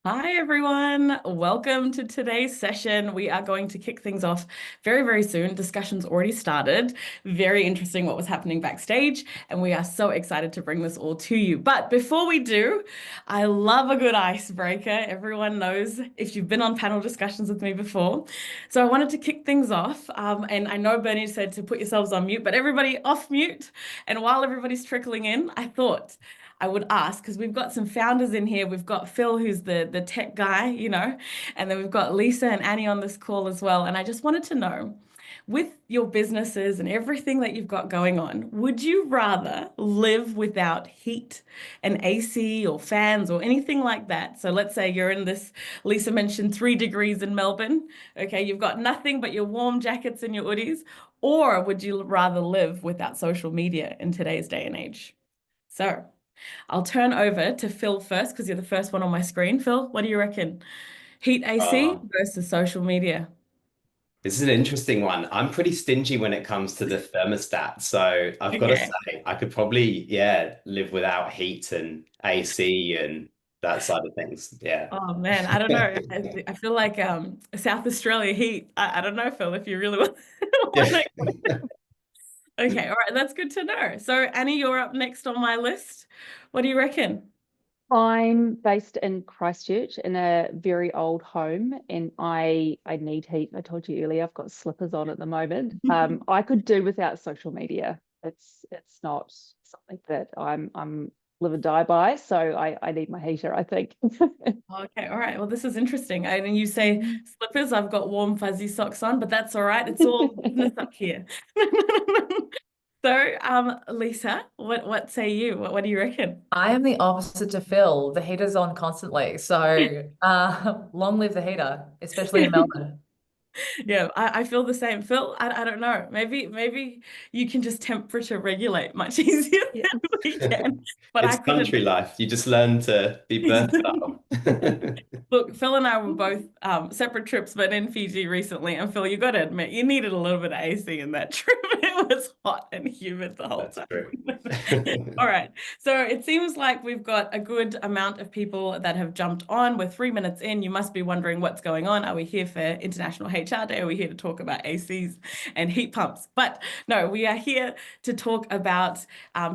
Hi, everyone. Welcome to today's session. We are going to kick things off very, very soon. Discussion's already started. Very interesting what was happening backstage, and we are so excited to bring this all to you. But before we do, I love a good icebreaker. Everyone knows if you've been on panel discussions with me before. So I wanted to kick things off. And I know Bernie said to put yourselves on mute, but everybody off mute. And while everybody's trickling in, I thought I would ask because we've got some founders in here. We've got Phil, who's the tech guy, and then we've got Lisa and Annie on this call as well. And I just wanted to know, with your businesses and everything that you've got going on, would you rather live without heat and AC or fans or anything like that? So let's say you're in this, Lisa mentioned 3 degrees in Melbourne. Okay, you've got nothing but your warm jackets and your hoodies. Or would you rather live without social media in today's day and age? So I'll turn over to Phil first because you're the first one on my screen. Phil, what do you reckon? Heat AC Uh, versus social media. this is an interesting one. I'm pretty stingy when it comes to the thermostat. So I've got to Okay. say, I could probably, yeah, live without heat and AC and that side of things. Yeah. Oh man, I don't know. I feel like South Australia heat. I don't know, Phil, if you really want, want Yeah. to. Okay, all right, that's good to know. So Annie, you're up next on my list. What do you reckon? I'm based in Christchurch in a very old home and I need heat. I told you earlier, I've got slippers on at the moment. I could do without social media. It's not something that I'm live and die by. So I need my heater, I think. Okay, all right. Well, this is interesting. And you say slippers, I've got warm fuzzy socks on, but that's all right. It's all business up here. So, Lisa, what say you? What do you reckon? I am the opposite to Phil. The heater's on constantly. So long live the heater, especially in Melbourne. Yeah, I feel the same. Phil, I don't know. Maybe you can just temperature regulate much easier Yeah. than we can. But I It's couldn't. country life. You just learn to be versatile. Look, Phil and I were both separate trips, but in Fiji recently. And Phil, you got to admit, you needed a little bit of AC in that trip. It was hot and humid the whole That's time. true. All right. So it seems like we've got a good amount of people that have jumped on. We're 3 minutes in. You must be wondering what's going on. Are we here for International HR Day? Are we here to talk about ACs and heat pumps? But no, we are here to talk about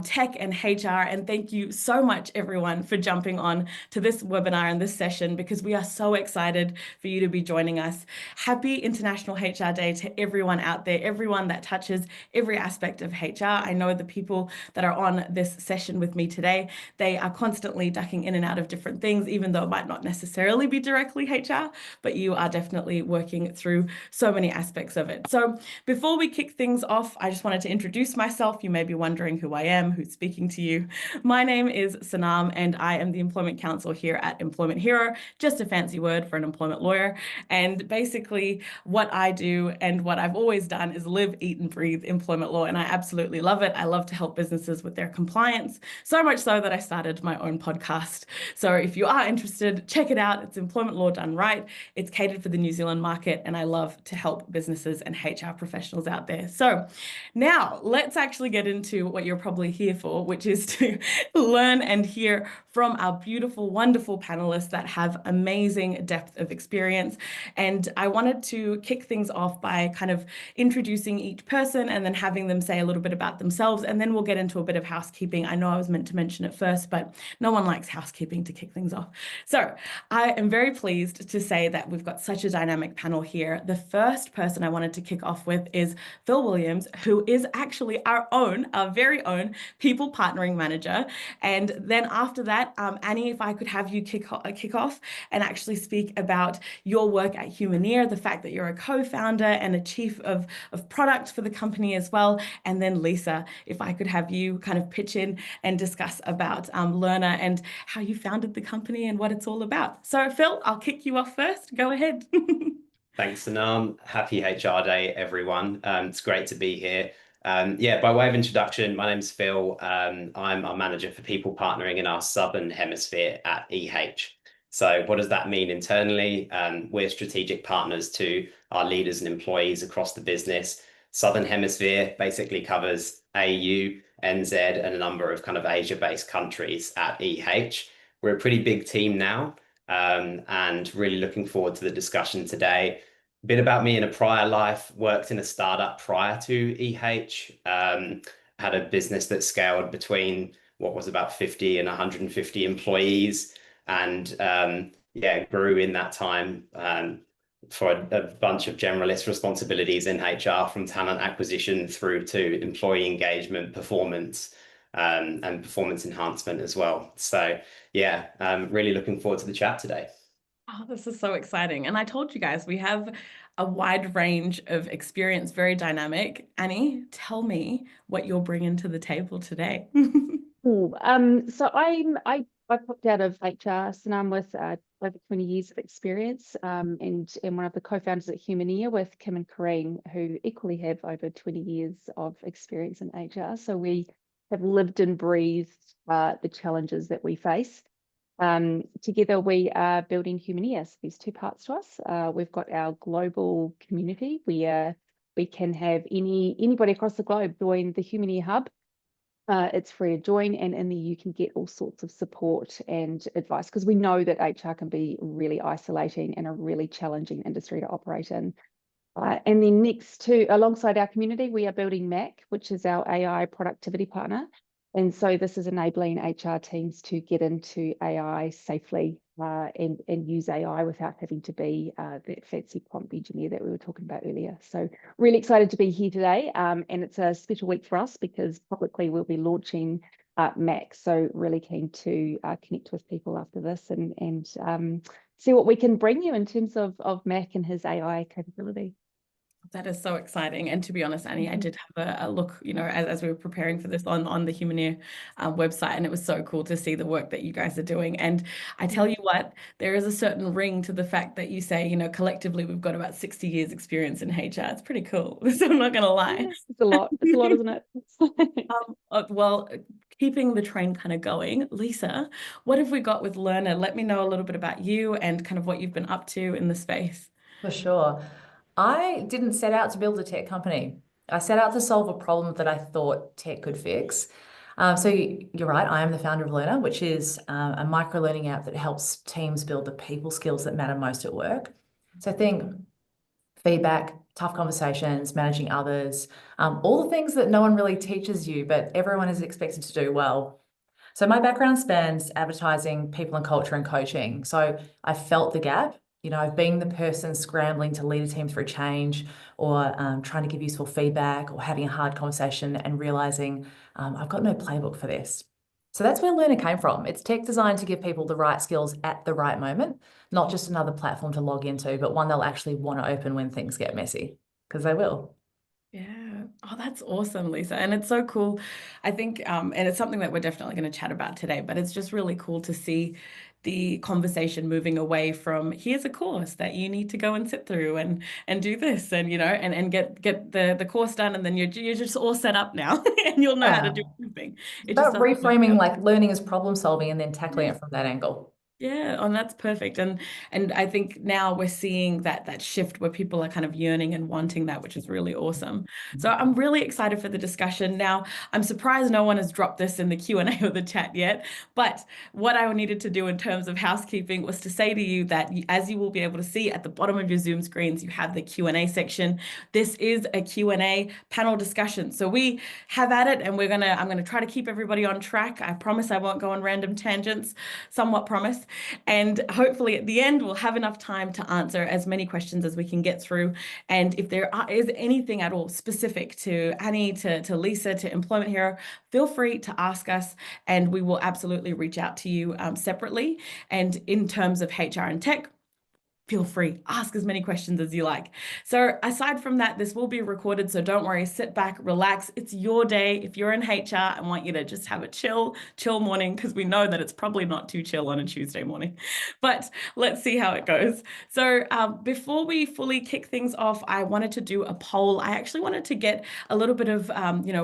tech and HR. And thank you so much, everyone, for jumping on to this webinar and this session because we are so excited for you to be joining us. Happy International HR Day to everyone out there, everyone that touches every aspect of HR. I know the people that are on this session with me today, they are constantly ducking in and out of different things, even though it might not necessarily be directly HR, but you are definitely working through so many aspects of it. So before we kick things off, I just wanted to introduce myself. You may be wondering who I am, who's speaking to you. My name is Sanam, and I am the Employment Counsel here at Employment Hero, just a fancy word for an employment lawyer. And basically, what I do and what I've always done is live, eat, and breathe employment law. And I absolutely love it. I love to help businesses with their compliance, so much so that I started my own podcast. So if you are interested, check it out. It's employment law done right. It's catered for the New Zealand market, and I love to help businesses and HR professionals out there. So now let's actually get into what you're probably here for, which is to learn and hear from our beautiful, wonderful panelists that have amazing depth of experience. And I wanted to kick things off by kind of introducing each person and then having them say a little bit about themselves. And then we'll get into a bit of housekeeping. I know I was meant to mention it first, but no one likes housekeeping to kick things off. So I am very pleased to say that we've got such a dynamic panel here. The first person I wanted to kick off with is Phil Williams, who is actually our very own people partnering manager. And then after that, Annie, if I could have you kick off and actually speak about your work at Humaneer, the fact that you're a co-founder and a chief of product for the company as well. And then Lisa, if I could have you kind of pitch in and discuss about Learner and how you founded the company and what it's all about. So Phil, I'll kick you off first. Go ahead. Thanks, Sanam. Happy HR Day, everyone. It's great to be here. Yeah, by way of introduction, my name's Phil. I'm our manager for people partnering in our Southern Hemisphere at EH. So what does that mean internally? We're strategic partners to our leaders and employees across the business. Southern Hemisphere basically covers AU, NZ, and a number of kind of Asia-based countries at EH. We're a pretty big team now. and really looking forward to the discussion today. A bit about me: in a prior life, worked in a startup prior to EH, had a business that scaled between what was about 50 and 150 employees, and yeah, grew in that time for a bunch of generalist responsibilities in HR, from talent acquisition through to employee engagement, performance, and performance enhancement as well. So yeah, really looking forward to the chat today. Oh, this is so exciting. And I told you guys, we have a wide range of experience, very dynamic. Annie, tell me what you're bringing to the table today. Cool. So I popped out of HR, Sanam, with over 20 years of experience, and one of the co-founders at Humanea with Kim and Kareen, who equally have over 20 years of experience in HR. So we have lived and breathed the challenges that we face. Together we are building Humanea. So there's two parts to us. We've got our global community. We can have anybody across the globe join the Humanea Hub. It's free to join, and in there you can get all sorts of support and advice, because we know that HR can be really isolating and a really challenging industry to operate in. And then next to, alongside our community, we are building MAC, which is our AI productivity partner. And so this is enabling HR teams to get into AI safely and use AI without having to be that fancy prompt engineer that we were talking about earlier. So really excited to be here today. And it's a special week for us because publicly we'll be launching MAC. So really keen to connect with people after this and see what we can bring you in terms of MAC and his AI capability. That is so exciting. And to be honest, Annie, I did have a look, you know, as we were preparing for this on the Humanea website, and it was so cool to see the work that you guys are doing. And I tell you what, there is a certain ring to the fact that you say, you know, collectively we've got about 60 years experience in HR. It's pretty cool. So I'm not going to lie. Yeah, it's a lot. It's a lot, isn't it? Well, keeping the train kind of going, Lisa, what have we got with Learner? Let me know a little bit about you and kind of what you've been up to in the space. For sure. I didn't set out to build a tech company. I set out to solve a problem that I thought tech could fix. So you're right, I am the founder of Learner, which is a micro-learning app that helps teams build the people skills that matter most at work. So think feedback, tough conversations, managing others, all the things that no one really teaches you, but everyone is expected to do well. So my background spans advertising, people and culture, and coaching. So I felt the gap. You know, I've been the person scrambling to lead a team through change, or trying to give useful feedback, or having a hard conversation and realizing I've got no playbook for this. So that's where Learner came from. It's tech designed to give people the right skills at the right moment, not just another platform to log into, but one they'll actually want to open when things get messy, because they will. Yeah. Oh, that's awesome, Lisa. And it's so cool. I think, and it's something that we're definitely going to chat about today, but it's just really cool to see the conversation moving away from here's a course that you need to go and sit through and do this and, you know, and get the course done. And then you're just all set up now and you'll know how to do everything. It just About doesn't work reframing out. like learning as problem solving and then tackling it from that angle. Yeah, and that's perfect. And I think now we're seeing that shift where people are kind of yearning and wanting that, which is really awesome. So I'm really excited for the discussion. Now, I'm surprised no one has dropped this in the Q&A or the chat yet, but what I needed to do in terms of housekeeping was to say to you that as you will be able to see at the bottom of your Zoom screens, you have the Q&A section. This is a Q&A panel discussion. So we have at it, and I'm gonna try to keep everybody on track. I promise I won't go on random tangents, somewhat promise. And hopefully at the end, we'll have enough time to answer as many questions as we can get through. And if there is anything at all specific to Annie, to Lisa, to Employment Hero, feel free to ask us, and we will absolutely reach out to you separately. And in terms of HR and tech, feel free, ask as many questions as you like. So aside from that, this will be recorded, so don't worry, sit back, relax. It's your day. If you're in HR, I want you to just have a chill morning, because we know that it's probably not too chill on a Tuesday morning, but let's see how it goes. So before we fully kick things off, I wanted to do a poll. I actually wanted to get a little bit of,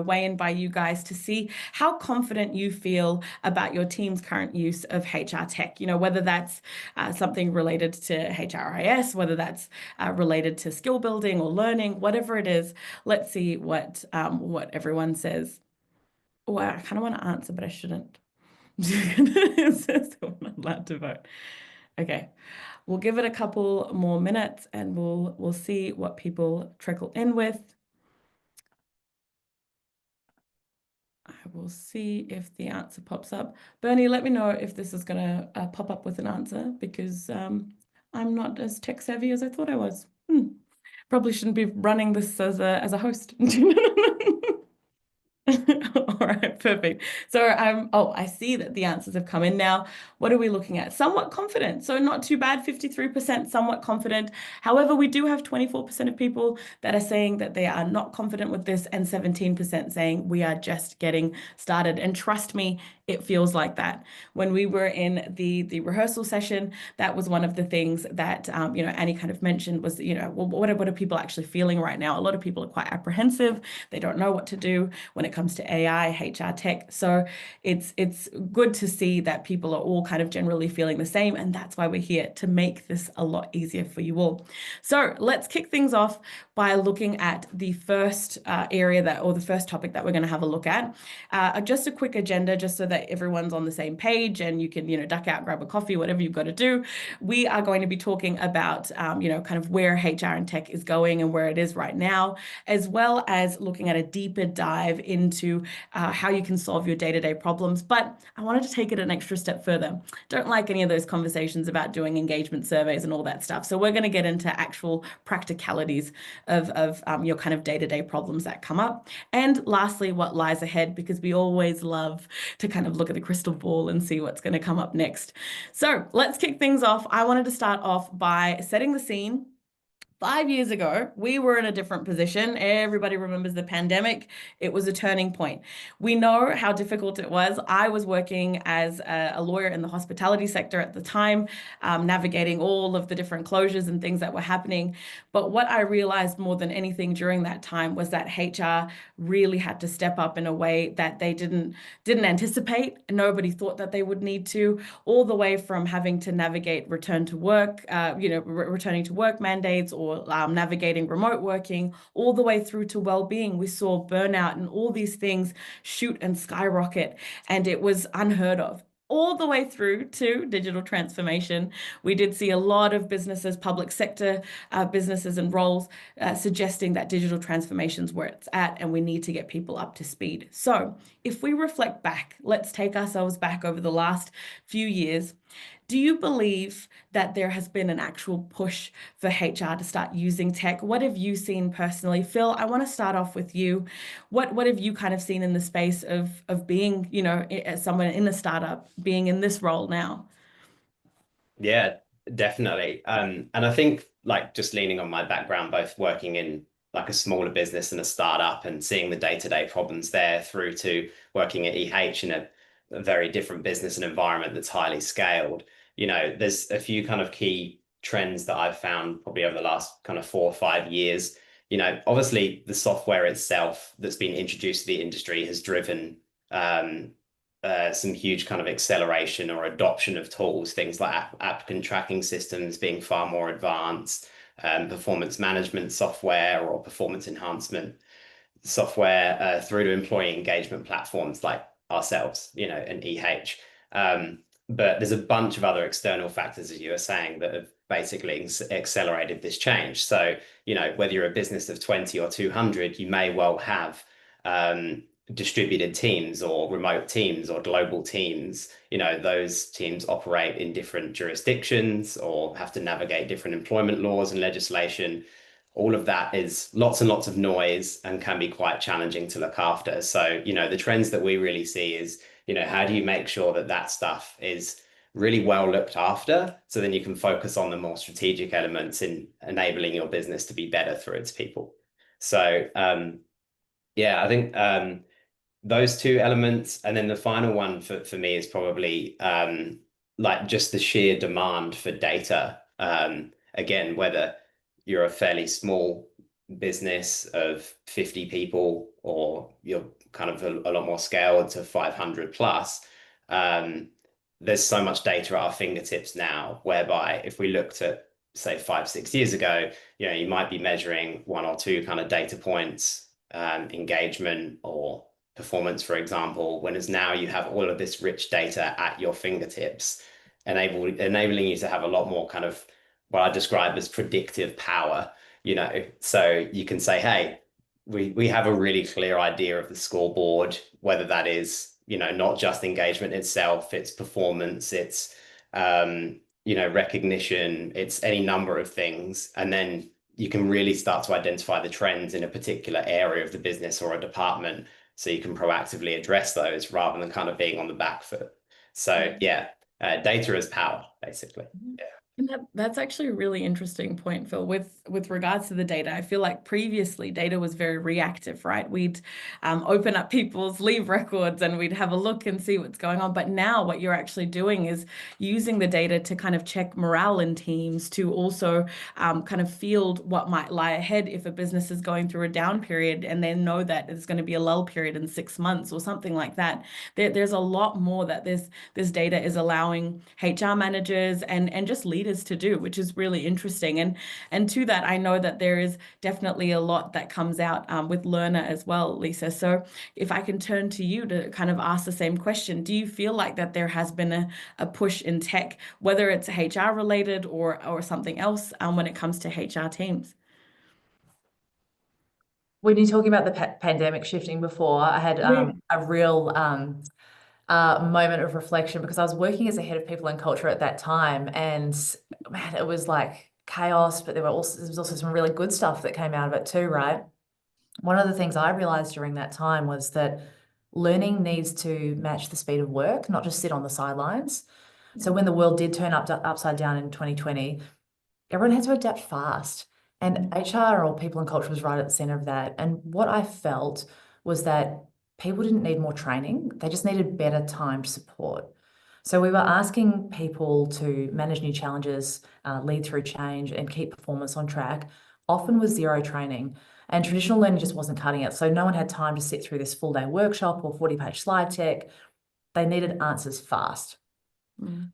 weigh in by you guys to see how confident you feel about your team's current use of HR tech, whether that's something related to HRIS, whether that's related to skill building or learning, whatever it is. Let's see what everyone says. Oh, I kind of want to answer, but I shouldn't. So I'm not allowed to vote. Okay. We'll give it a couple more minutes and we'll see what people trickle in with. I will see if the answer pops up. Bernie, let me know if this is going to pop up with an answer, because I'm not as tech savvy as I thought I was. Probably shouldn't be running this as a host. All right, perfect. So oh, I see that the answers have come in now. What are we looking at? Somewhat confident. So not too bad, 53% somewhat confident. However, we do have 24% of people that are saying that they are not confident with this, and 17% saying we are just getting started. And trust me, it feels like that. When we were in the rehearsal session, that was one of the things that Annie kind of mentioned was, well, what are people actually feeling right now? A lot of people are quite apprehensive. They don't know what to do when it comes to AI, HR tech. So it's good to see that people are all kind of generally feeling the same, and that's why we're here, to make this a lot easier for you all. So let's kick things off by looking at the first area the first topic that we're going to have a look at. Just a quick agenda, just so that everyone's on the same page and you can, duck out, grab a coffee, whatever you've got to do. We are going to be talking about, kind of where HR and tech is going and where it is right now, as well as looking at a deeper dive into how you can solve your day-to-day problems. But I wanted to take it an extra step further. Don't like any of those conversations about doing engagement surveys and all that stuff. So we're going to get into actual practicalities of your kind of day-to-day problems that come up. And lastly, what lies ahead, because we always love to kind of look at the crystal ball and see what's going to come up next. So let's kick things off. I wanted to start off by setting the scene. 5 years ago, we were in a different position. Everybody remembers the pandemic. It was a turning point. We know how difficult it was. I was working as a lawyer in the hospitality sector at the time, navigating all of the different closures and things that were happening. But what I realized more than anything during that time was that HR really had to step up in a way that they didn't anticipate. Nobody thought that they would need to, all the way from having to navigate returning to work mandates, or navigating remote working, all the way through to well-being. We saw burnout and all these things shoot and skyrocket, and it was unheard of. All the way through to digital transformation. We did see a lot of businesses, public sector businesses and roles suggesting that digital transformation is where it's at, and we need to get people up to speed. So if we reflect back, let's take ourselves back over the last few years. Do you believe that there has been an actual push for HR to start using tech? What have you seen personally? Phil, I want to start off with you. What have you kind of seen in the space of being, as someone in a startup, being in this role now? Yeah, definitely. And I think, like, just leaning on my background, both working in like a smaller business and a startup and seeing the day-to-day problems there, through to working at EH in a very different business and environment that's highly scaled. There's a few kind of key trends that I've found probably over the last kind of 4 or 5 years. Obviously the software itself that's been introduced to the industry has driven some huge kind of acceleration or adoption of tools, things like applicant tracking systems being far more advanced, performance management software or performance enhancement software, through to employee engagement platforms like ourselves, and EH. But there's a bunch of other external factors, as you were saying, that have basically accelerated this change. So, whether you're a business of 20 or 200, you may well have distributed teams or remote teams or global teams. Those teams operate in different jurisdictions or have to navigate different employment laws and legislation. All of that is lots and lots of noise and can be quite challenging to look after. So, the trends that we really see is, how do you make sure that that stuff is really well looked after, so then you can focus on the more strategic elements in enabling your business to be better through its people. So, yeah, I think those two elements. And then the final one for me is probably like just the sheer demand for data. Again, whether you're a fairly small business of 50 people or you're kind of a lot more scaled to 500 plus, there's so much data at our fingertips now, whereby if we looked at, say, 5, 6 years ago, you might be measuring 1 or 2 kind of data points, engagement or performance, for example, whereas now you have all of this rich data at your fingertips. enabling you to have a lot more kind of what I describe as predictive power, so you can say, hey, we have a really clear idea of the scoreboard, whether that is, not just engagement itself, it's performance, it's recognition, it's any number of things. And then you can really start to identify the trends in a particular area of the business or a department, so you can proactively address those rather than kind of being on the back foot. So yeah, data is power, basically. Yeah. And that's actually a really interesting point, Phil, with regards to the data. I feel like previously data was very reactive, right? We'd open up people's leave records and we'd have a look and see what's going on. But now what you're actually doing is using the data to kind of check morale in teams, to also kind of field what might lie ahead if a business is going through a down period and then know that there's going to be a lull period in 6 months or something like that. There's a lot more that this data is allowing HR managers and just leaders to do, which is really interesting. And to that, I know that there is definitely a lot that comes out with Learner as well, Lisa. So if I can turn to you to kind of ask the same question, do you feel like that there has been a push in tech, whether it's HR related or something else, when it comes to HR teams? When you're talking about the pandemic shifting before, I had a real moment of reflection, because I was working as a head of people and culture at that time, and man, it was like chaos, but there was also some really good stuff that came out of it too, right? One of the things I realized during that time was that learning needs to match the speed of work, not just sit on the sidelines. So when the world did turn upside down in 2020, everyone had to adapt fast. And HR or people and culture was right at the center of that. And what I felt was that people didn't need more training. They just needed better timed support. So we were asking people to manage new challenges, lead through change, and keep performance on track, often with zero training. And traditional learning just wasn't cutting it. So no one had time to sit through this full-day workshop or 40-page slide deck. They needed answers fast.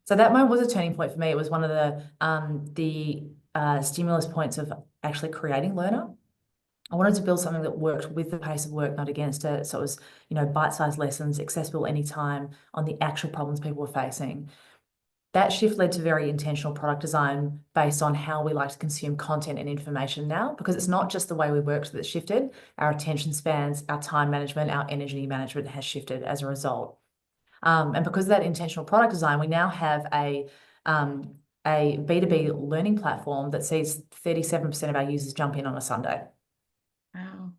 So that moment was a turning point for me. It was one of the stimulus points of actually creating Learner. I wanted to build something that worked with the pace of work, not against it. So it was, bite-sized lessons, accessible anytime on the actual problems people were facing. That shift led to very intentional product design based on how we like to consume content and information now, because it's not just the way we work that's shifted. Our attention spans, our time management, our energy management has shifted as a result. And because of that intentional product design, we now have a B2B learning platform that sees 37% of our users jump in on a Sunday. Wow.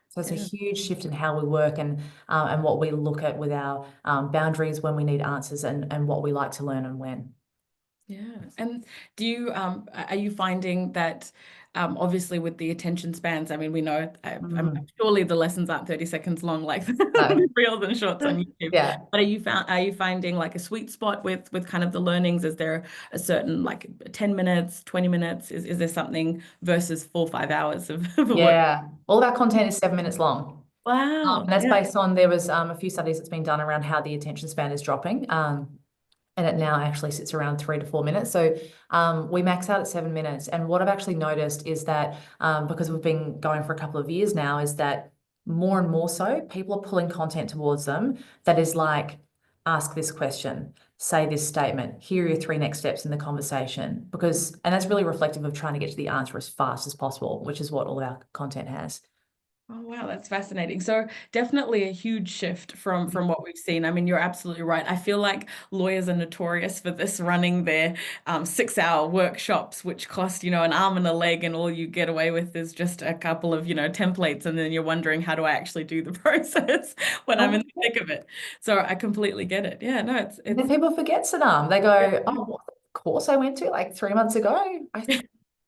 So it's a huge shift in how we work and what we look at with our boundaries when we need answers and what we like to learn and when. Yeah. And do you are you finding that obviously with the attention spans, I mean, we know I'm surely the lessons aren't 30 seconds long like reels and shorts on YouTube. Yeah. But are you finding like a sweet spot with kind of the learnings? Is there a certain like 10 minutes, 20 minutes? Is there something versus 4 or 5 hours of work? Yeah. All of our content is 7 minutes long. Wow. And that's based on, there was a few studies that's been done around how the attention span is dropping. And it now actually sits around 3 to 4 minutes. So we max out at 7 minutes. And what I've actually noticed is that because we've been going for a couple of years now, is that more and more so people are pulling content towards them that is like, ask this question, say this statement, here are your 3 next steps in the conversation. And that's really reflective of trying to get to the answer as fast as possible, which is what all of our content has. Oh, wow, that's fascinating. So definitely a huge shift from what we've seen. I mean, you're absolutely right. I feel like lawyers are notorious for this, running their 6-hour workshops, which cost, an arm and a leg, and all you get away with is just a couple of, templates. And then you're wondering, how do I actually do the process when I'm in the thick of it? So I completely get it. Yeah, no, it's And people forget, Sanam. They go, oh, what course I went to like 3 months ago?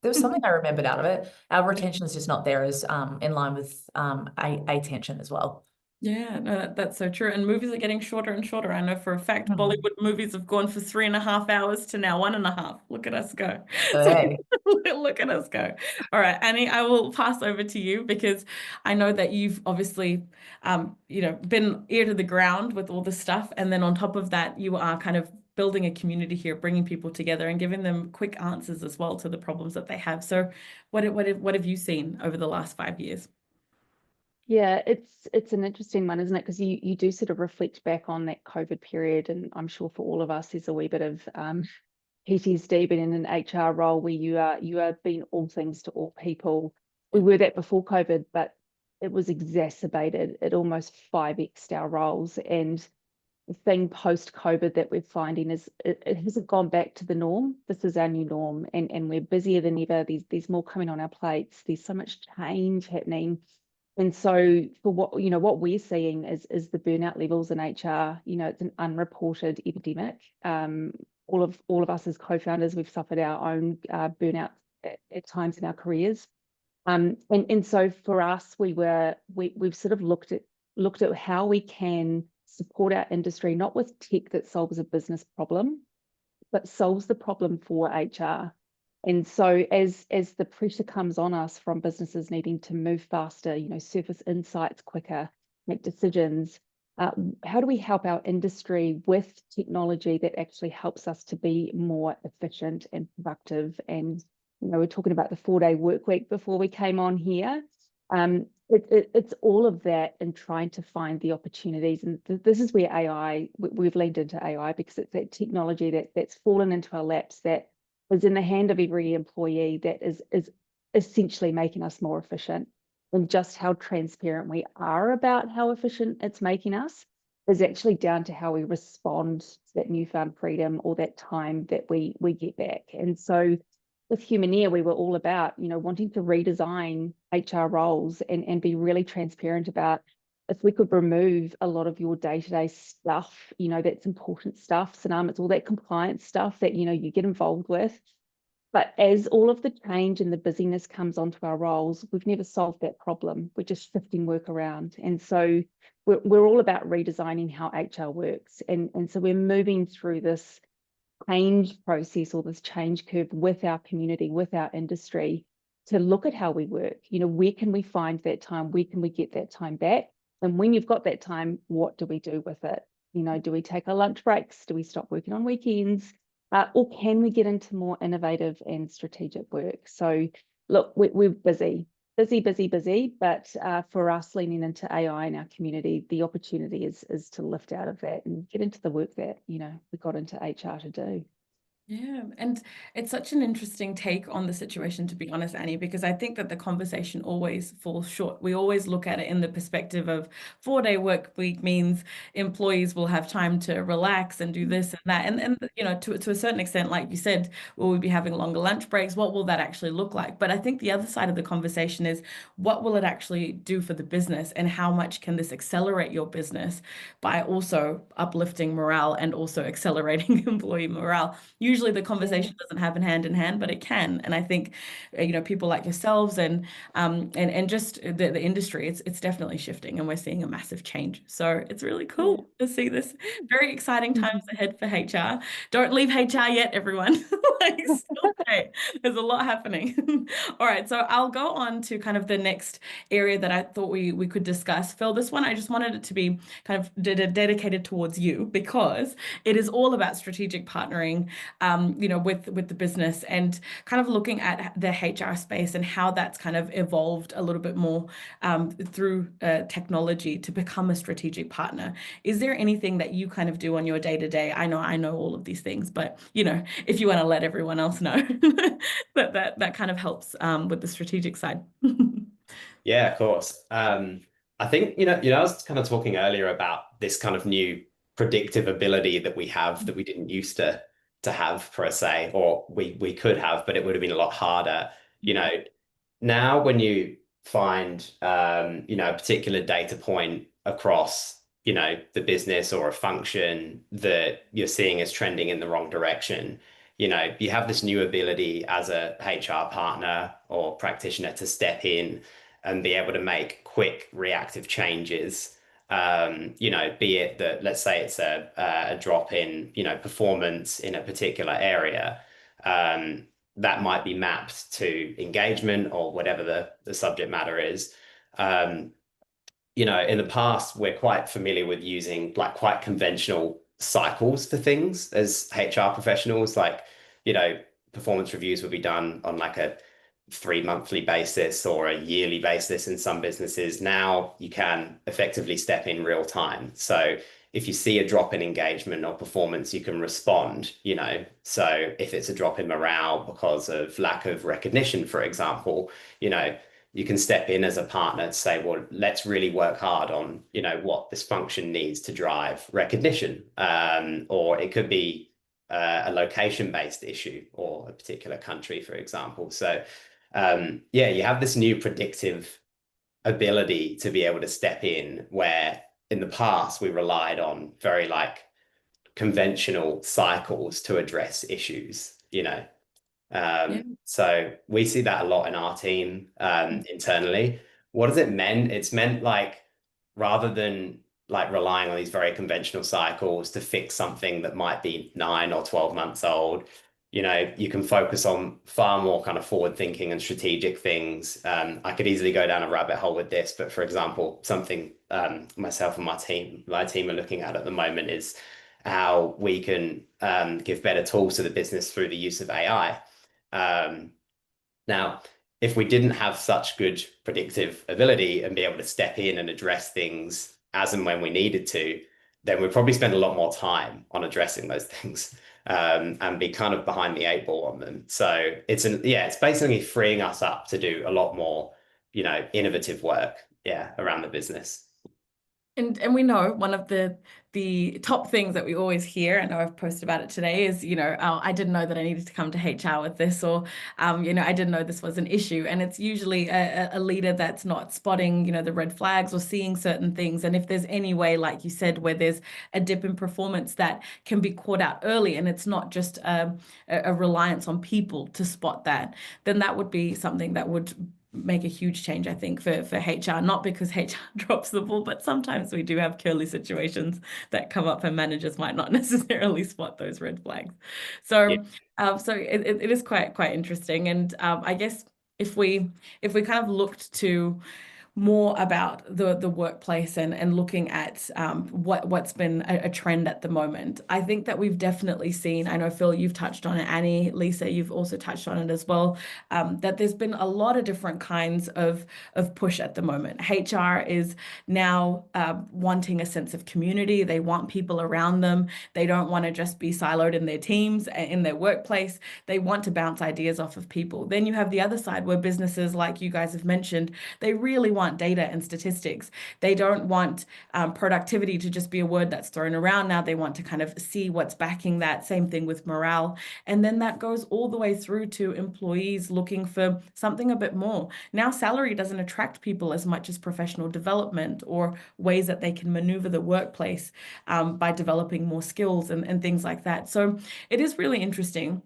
There was something I remembered out of it. Our retention is just not there as in line with attention as well. Yeah, no, that's so true. And movies are getting shorter and shorter. I know for a fact Bollywood movies have gone for 3.5 hours to now 1.5. Look at us go. Hey. Look at us go. All right, Annie, I will pass over to you, because I know that you've obviously, been ear to the ground with all this stuff. And then on top of that, you are kind of building a community here, bringing people together and giving them quick answers as well to the problems that they have. So what have you seen over the last 5 years? Yeah, it's an interesting one, isn't it? Because you do sort of reflect back on that COVID period, and I'm sure for all of us, there's a wee bit of PTSD, being in an HR role where you are being all things to all people. We were that before COVID, but it was exacerbated. It almost 5x'd our roles. And the thing post-COVID that we're finding is it hasn't gone back to the norm. This is our new norm, and we're busier than ever. There's more coming on our plates. There's so much change happening. And so for what we're seeing is the burnout levels in HR. It's an unreported epidemic. All of us as co-founders, we've suffered our own burnout at times in our careers. And so for us, we've sort of looked at how we can support our industry, not with tech that solves a business problem, but solves the problem for HR. And so as the pressure comes on us from businesses needing to move faster, surface insights quicker, make decisions, how do we help our industry with technology that actually helps us to be more efficient and productive? And we're talking about the 4-day work week before we came on here. It's all of that and trying to find the opportunities. And this is where we've leaned into AI, because it's that technology that's fallen into our laps, that is in the hand of every employee, that is essentially making us more efficient. And just how transparent we are about how efficient it's making us is actually down to how we respond to that newfound freedom or that time that we get back. And so with Humaneer, we were all about, wanting to redesign HR roles and be really transparent about, if we could remove a lot of your day-to-day stuff, that's important stuff. Sanam, it's all that compliance stuff that, you get involved with. But as all of the change and the busyness comes onto our roles, we've never solved that problem. We're just shifting work around. And so we're all about redesigning how HR works. And so we're moving through this change process, or this change curve, with our community, with our industry, to look at how we work. Where can we find that time? Where can we get that time back? And when you've got that time, what do we do with it? Do we take our lunch breaks? Do we stop working on weekends? Or can we get into more innovative and strategic work? So look, we're busy, but for us, leaning into AI in our community, the opportunity is to lift out of that and get into the work that, we got into HR to do. Yeah, and it's such an interesting take on the situation, to be honest, Annie, because I think that the conversation always falls short. We always look at it in the perspective of 4-day work week means employees will have time to relax and do this and that. And to a certain extent, like you said, will we be having longer lunch breaks? What will that actually look like? But I think the other side of the conversation is, what will it actually do for the business, and how much can this accelerate your business by also uplifting morale and also accelerating employee morale? Usually the conversation doesn't happen hand in hand, but it can. And I think, people like yourselves and just the industry, it's definitely shifting, and we're seeing a massive change. So it's really cool to see this. Very exciting times ahead for HR. Don't leave HR yet, everyone. Still stay. There's a lot happening. All right, so I'll go on to kind of the next area that I thought we could discuss. Phil, this one I just wanted it to be kind of dedicated towards you, because it is all about strategic partnering, with the business, and kind of looking at the HR space and how that's kind of evolved a little bit more through technology to become a strategic partner. Is there anything that you kind of do on your day-to-day? I know all of these things, but if you want to let everyone else know, that kind of helps with the strategic side. Yeah, of course. I think, I was kind of talking earlier about this kind of new predictive ability that we have that we didn't used to have, per se, or we could have, but it would have been a lot harder. Now when you find, a particular data point across, the business or a function that you're seeing as trending in the wrong direction, you have this new ability as a HR partner or practitioner to step in and be able to make quick reactive changes. Be it that, let's say it's a drop in, performance in a particular area, that might be mapped to engagement or whatever the subject matter is. In the past, we're quite familiar with using like quite conventional cycles for things as HR professionals. Like, performance reviews would be done on like a 3 monthly basis or a yearly basis in some businesses. Now you can effectively step in real time. So if you see a drop in engagement or performance, you can respond, So if it's a drop in morale because of lack of recognition, for example, you can step in as a partner to say, well, let's really work hard on, what this function needs to drive recognition. Or it could be a location-based issue or a particular country, for example. So you have this new predictive ability to be able to step in where in the past we relied on very conventional cycles to address issues, So we see that a lot in our team internally. What does it mean? It's meant rather than relying on these very conventional cycles to fix something that might be 9 or 12 months old, you can focus on far more kind of forward thinking and strategic things. I could easily go down a rabbit hole with this, but for example, something myself and my team are looking at the moment is how we can give better tools to the business through the use of AI. Now, if we didn't have such good predictive ability and be able to step in and address things as and when we needed to, then we'd probably spend a lot more time on addressing those things and be kind of behind the 8 ball on them. So it's basically freeing us up to do a lot more, innovative work, around the business. And we know one of the top things that we always hear, and I've posted about it today, is, oh, I didn't know that I needed to come to HR with this, or, I didn't know this was an issue. And it's usually a leader that's not spotting, the red flags or seeing certain things. And if there's any way, like you said, where there's a dip in performance that can be caught out early, and it's not just a reliance on people to spot that, then that would be something that would make a huge change, I think, for HR, not because HR drops the ball, but sometimes we do have curly situations that come up and managers might not necessarily spot those red flags. So, so it is quite interesting. And I guess if we kind of looked to more about the workplace and looking at what's been a trend at the moment, I think that we've definitely seen, I know, Phil, you've touched on it, Annie, Lisa, you've also touched on it as well, that there's been a lot of different kinds of push at the moment. HR is now wanting a sense of community. They want people around them. They don't want to just be siloed in their teams, in their workplace. They want to bounce ideas off of people. Then you have the other side where businesses, like you guys have mentioned, they really want data and statistics. They don't want productivity to just be a word that's thrown around. Now they want to kind of see what's backing that. Same thing with morale. And then that goes all the way through to employees looking for something a bit more. Now salary doesn't attract people as much as professional development or ways that they can maneuver the workplace by developing more skills and things like that. So it is really interesting.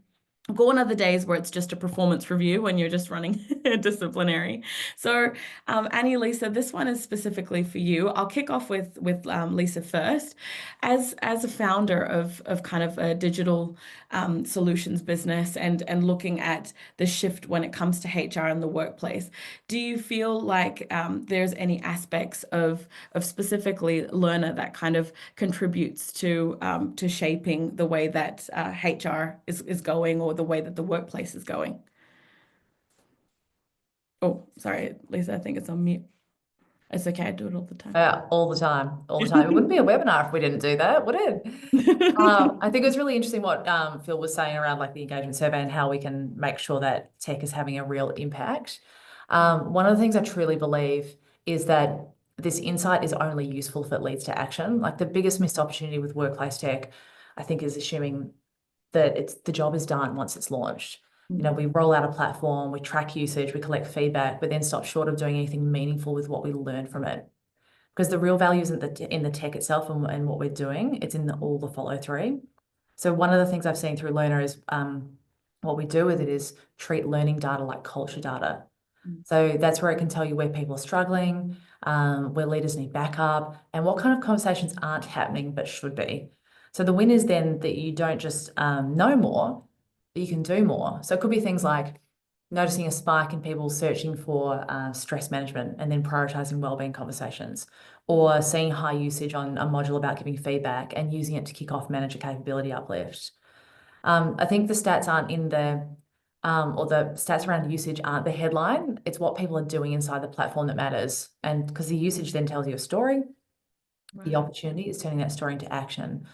Gone are the days where it's just a performance review when you're just running disciplinary. So Annie, Lisa, this one is specifically for you. I'll kick off with Lisa first. As a founder of kind of a digital solutions business and looking at the shift when it comes to HR in the workplace, do you feel like there's any aspects of specifically Learner that kind of contributes to shaping the way that HR is going, or the way that the workplace is going? Oh, sorry, Lisa, I think it's on mute. It's okay, I do it all the time. All the time. It wouldn't be a webinar if we didn't do that, would it? I think it was really interesting what Phil was saying around the engagement survey and how we can make sure that tech is having a real impact. One of the things I truly believe is that this insight is only useful if it leads to action. The biggest missed opportunity with workplace tech, I think, is assuming that the job is done once it's launched. We roll out a platform, we track usage, we collect feedback, but then stop short of doing anything meaningful with what we learn from it. Because the real value isn't in the tech itself and what we're doing, it's in all the follow through. So one of the things I've seen through Learner is what we do with it is treat learning data like culture data. So that's where it can tell you where people are struggling, where leaders need backup, and what kind of conversations aren't happening but should be. So the win is then that you don't just know more, but you can do more. So it could be things like noticing a spike in people searching for stress management and then prioritizing wellbeing conversations, or seeing high usage on a module about giving feedback and using it to kick off manager capability uplift. I think the stats aren't in or the stats around usage aren't the headline. It's what people are doing inside the platform that matters. And because the usage then tells you a story, the opportunity is turning that story into action.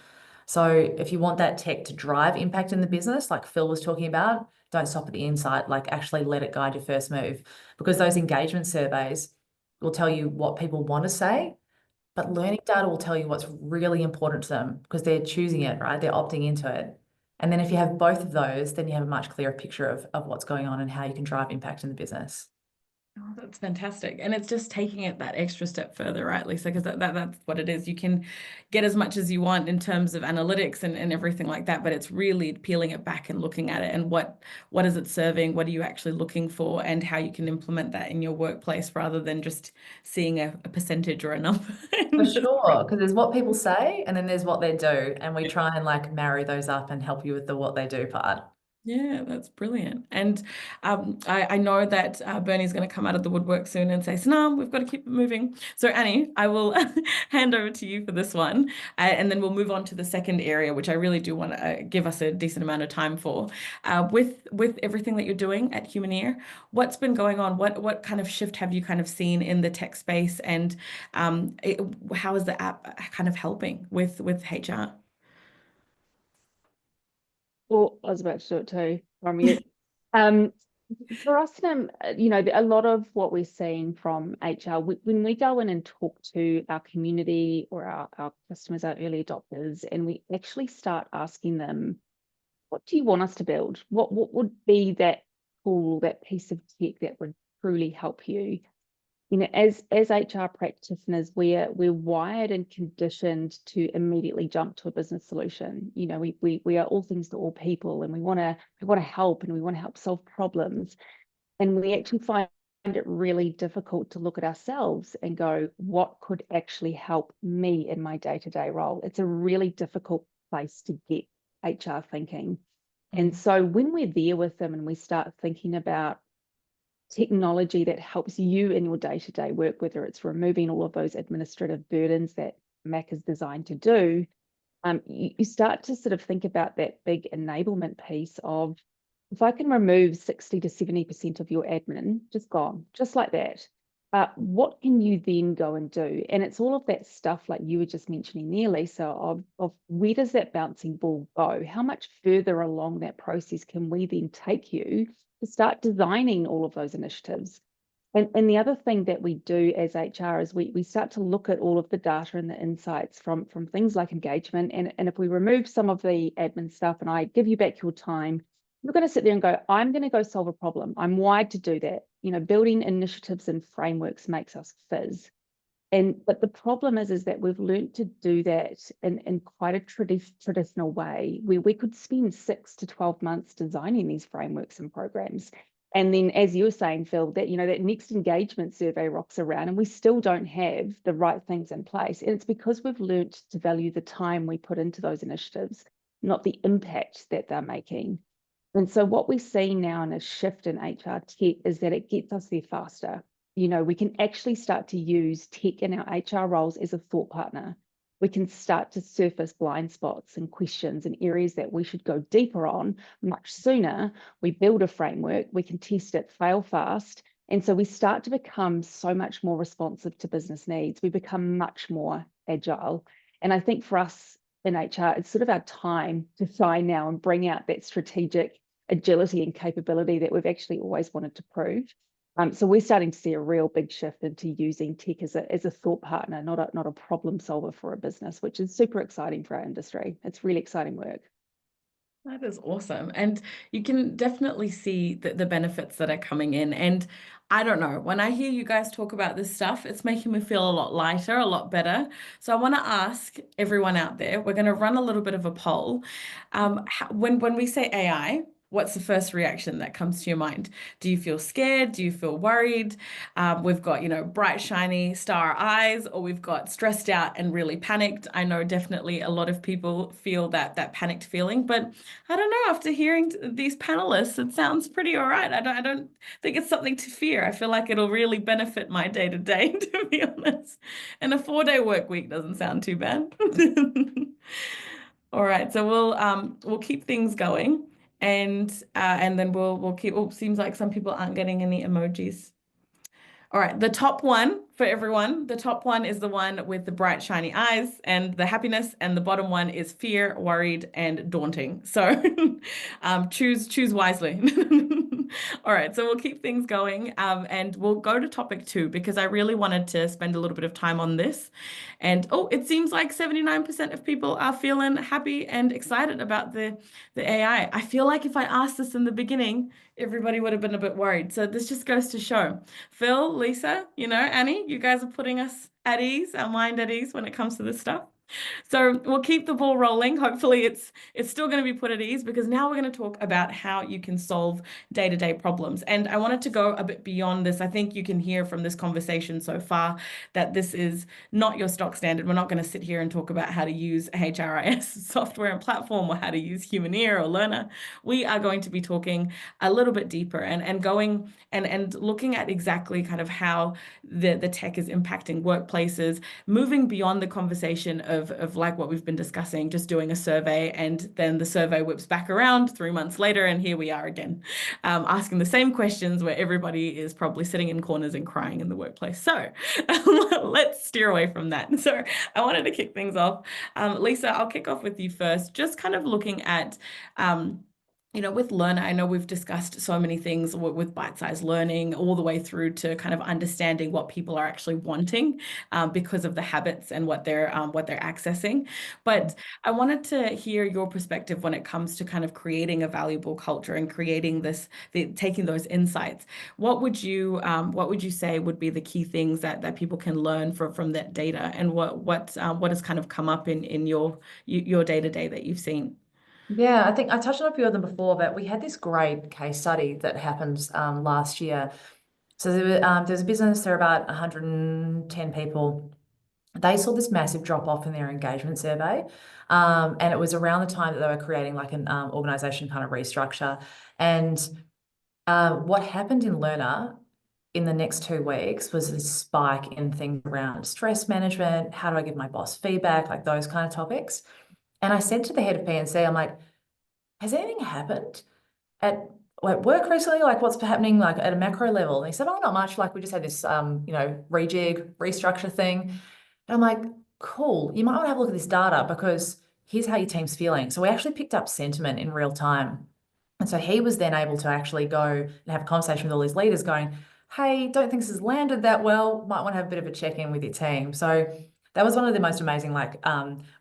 So if you want that tech to drive impact in the business, like Phil was talking about, don't stop at the insight, like actually let it guide your first move, because those engagement surveys will tell you what people want to say, but learning data will tell you what's really important to them because they're choosing it, right? They're opting into it. And then if you have both of those, then you have a much clearer picture of what's going on and how you can drive impact in the business. Oh, that's fantastic. And it's just taking it that extra step further, right, Lisa? Because that's what it is. You can get as much as you want in terms of analytics and everything like that, but it's really peeling it back and looking at it and what is it serving? What are you actually looking for? And how you can implement that in your workplace rather than just seeing a percentage or a number. For sure, because there's what people say and then there's what they do. And we try and like marry those up and help you with the what they do part. Yeah, that's brilliant. And I know that Bernie's going to come out of the woodwork soon and say, Sanam, we've got to keep it moving. So Annie, I will hand over to you for this one. And then we'll move on to the second area, which I really do want to give us a decent amount of time for. With everything that you're doing at Humaneer, what's been going on? What kind of shift have you kind of seen in the tech space? And how is the app kind of helping with HR? Well, I was about to do it too, from mute. For us, a lot of what we're seeing from HR, when we go in and talk to our community or our customers, our early adopters, and we actually start asking them, what do you want us to build? What would be that tool, that piece of tech that would truly help you? As HR practitioners, we're wired and conditioned to immediately jump to a business solution. We are all things to all people, and we want to help, and we want to help solve problems. And we actually find it really difficult to look at ourselves and go, what could actually help me in my day-to-day role? It's a really difficult place to get HR thinking. And so when we're there with them and we start thinking about technology that helps you in your day-to-day work, whether it's removing all of those administrative burdens that Mac is designed to do, you start to sort of think about that big enablement piece of, if I can remove 60 to 70% of your admin, just gone, just like that, what can you then go and do? And it's all of that stuff like you were just mentioning there, Lisa, of where does that bouncing ball go? How much further along that process can we then take you to start designing all of those initiatives? And the other thing that we do as HR is we start to look at all of the data and the insights from things like engagement. And if we remove some of the admin stuff and I give you back your time, you're going to sit there and go, I'm going to go solve a problem. I'm wired to do that. Building initiatives and frameworks makes us fizz. But the problem is that we've learned to do that in quite a traditional way, where we could spend 6 to 12 months designing these frameworks and programs. And then, as you were saying, Phil, that that next engagement survey rocks around and we still don't have the right things in place. And it's because we've learned to value the time we put into those initiatives, not the impact that they're making. And so what we're seeing now in a shift in HR tech is that it gets us there faster. We can actually start to use tech in our HR roles as a thought partner. We can start to surface blind spots and questions and areas that we should go deeper on much sooner. We build a framework, we can test it, fail fast. And so we start to become so much more responsive to business needs. We become much more agile. And I think for us in HR, it's sort of our time to shine now and bring out that strategic agility and capability that we've actually always wanted to prove. So we're starting to see a real big shift into using tech as a thought partner, not a problem solver for a business, which is super exciting for our industry. It's really exciting work. That is awesome. And you can definitely see the benefits that are coming in. And I don't know, when I hear you guys talk about this stuff, it's making me feel a lot lighter, a lot better. So I want to ask everyone out there, we're going to run a little bit of a poll. When we say AI, what's the first reaction that comes to your mind? Do you feel scared? Do you feel worried? We've got, bright, shiny star eyes, or we've got stressed out and really panicked. I know definitely a lot of people feel that panicked feeling, but I don't know, after hearing these panelists, it sounds pretty all right. I don't think it's something to fear. I feel like it'll really benefit my day-to-day, to be honest. And a 4-day work week doesn't sound too bad. All right, so we'll keep things going. And then we'll keep. Oh, seems like some people aren't getting any emojis. All right, the top one for everyone, the top one is the one with the bright, shiny eyes and the happiness, and the bottom one is fear, worried, and daunting. So choose wisely. All right, so we'll keep things going, and we'll go to topic 2 because I really wanted to spend a little bit of time on this. And oh, it seems like 79% of people are feeling happy and excited about the AI. I feel like if I asked this in the beginning, everybody would have been a bit worried. So this just goes to show. Phil, Lisa, Annie, you guys are putting us at ease, our mind at ease when it comes to this stuff. So we'll keep the ball rolling. Hopefully it's still going to be put at ease, because now we're going to talk about how you can solve day-to-day problems. And I wanted to go a bit beyond this. I think you can hear from this conversation so far that this is not your stock standard. We're not going to sit here and talk about how to use HRIS software and platform, or how to use Humaneer or Learner. We are going to be talking a little bit deeper and going and looking at exactly kind of how the tech is impacting workplaces, moving beyond the conversation of like what we've been discussing, just doing a survey, and then the survey whips back around 3 months later, and here we are again, asking the same questions where everybody is probably sitting in corners and crying in the workplace. So let's steer away from that. So I wanted to kick things off. Lisa, I'll kick off with you first, just kind of looking at with Learner. I know we've discussed so many things with bite-sized learning, all the way through to kind of understanding what people are actually wanting because of the habits and what they're accessing. But I wanted to hear your perspective when it comes to kind of creating a valuable culture and creating taking those insights. What would you say would be the key things that people can learn from that data, and what has kind of come up in your day-to-day that you've seen? Yeah, I think I touched on a few of them before, but we had this great case study that happened last year. So there's a business, there are about 110 people. They saw this massive drop off in their engagement survey. And it was around the time that they were creating like an organization kind of restructure. And what happened in Learner in the next 2 weeks was this spike in things around stress management, how do I give my boss feedback, like those kind of topics. And I said to the head of P&C, I'm like, has anything happened at work recently? Like what's happening like at a macro level? And he said, oh, not much. Like we just had this, rejig, restructure thing. And I'm like, cool. You might want to have a look at this data, because here's how your team's feeling. So we actually picked up sentiment in real time. And so he was then able to actually go and have a conversation with all his leaders going, hey, don't think this has landed that well. Might want to have a bit of a check-in with your team. So that was one of the most amazing,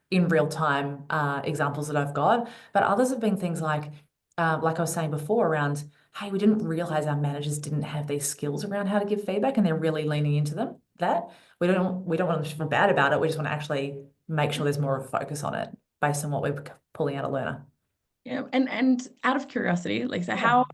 in real time examples that I've got. But others have been things like I was saying before, around, hey, we didn't realize our managers didn't have these skills around how to give feedback, and they're really leaning into them. That we don't want them to feel bad about it. We just want to actually make sure there's more of a focus on it based on what we're pulling out of Learner. Yeah, and out of curiosity, Lisa, how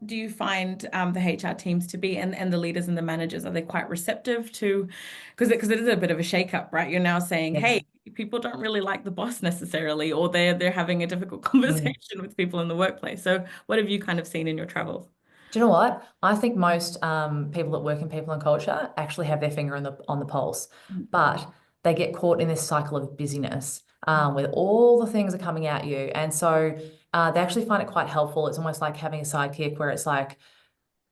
do you find the HR teams to be, and the leaders and the managers? Are they quite receptive to, because it is a bit of a shakeup, right? You're now saying, Yes. hey, people don't really like the boss necessarily, or they're having a difficult conversation with people in the workplace. So what have you kind of seen in your travels? Do you know what? I think most people that work in people and culture actually have their finger on the pulse, but they get caught in this cycle of busyness where all the things are coming at you. And so they actually find it quite helpful. It's almost like having a sidekick where it's like,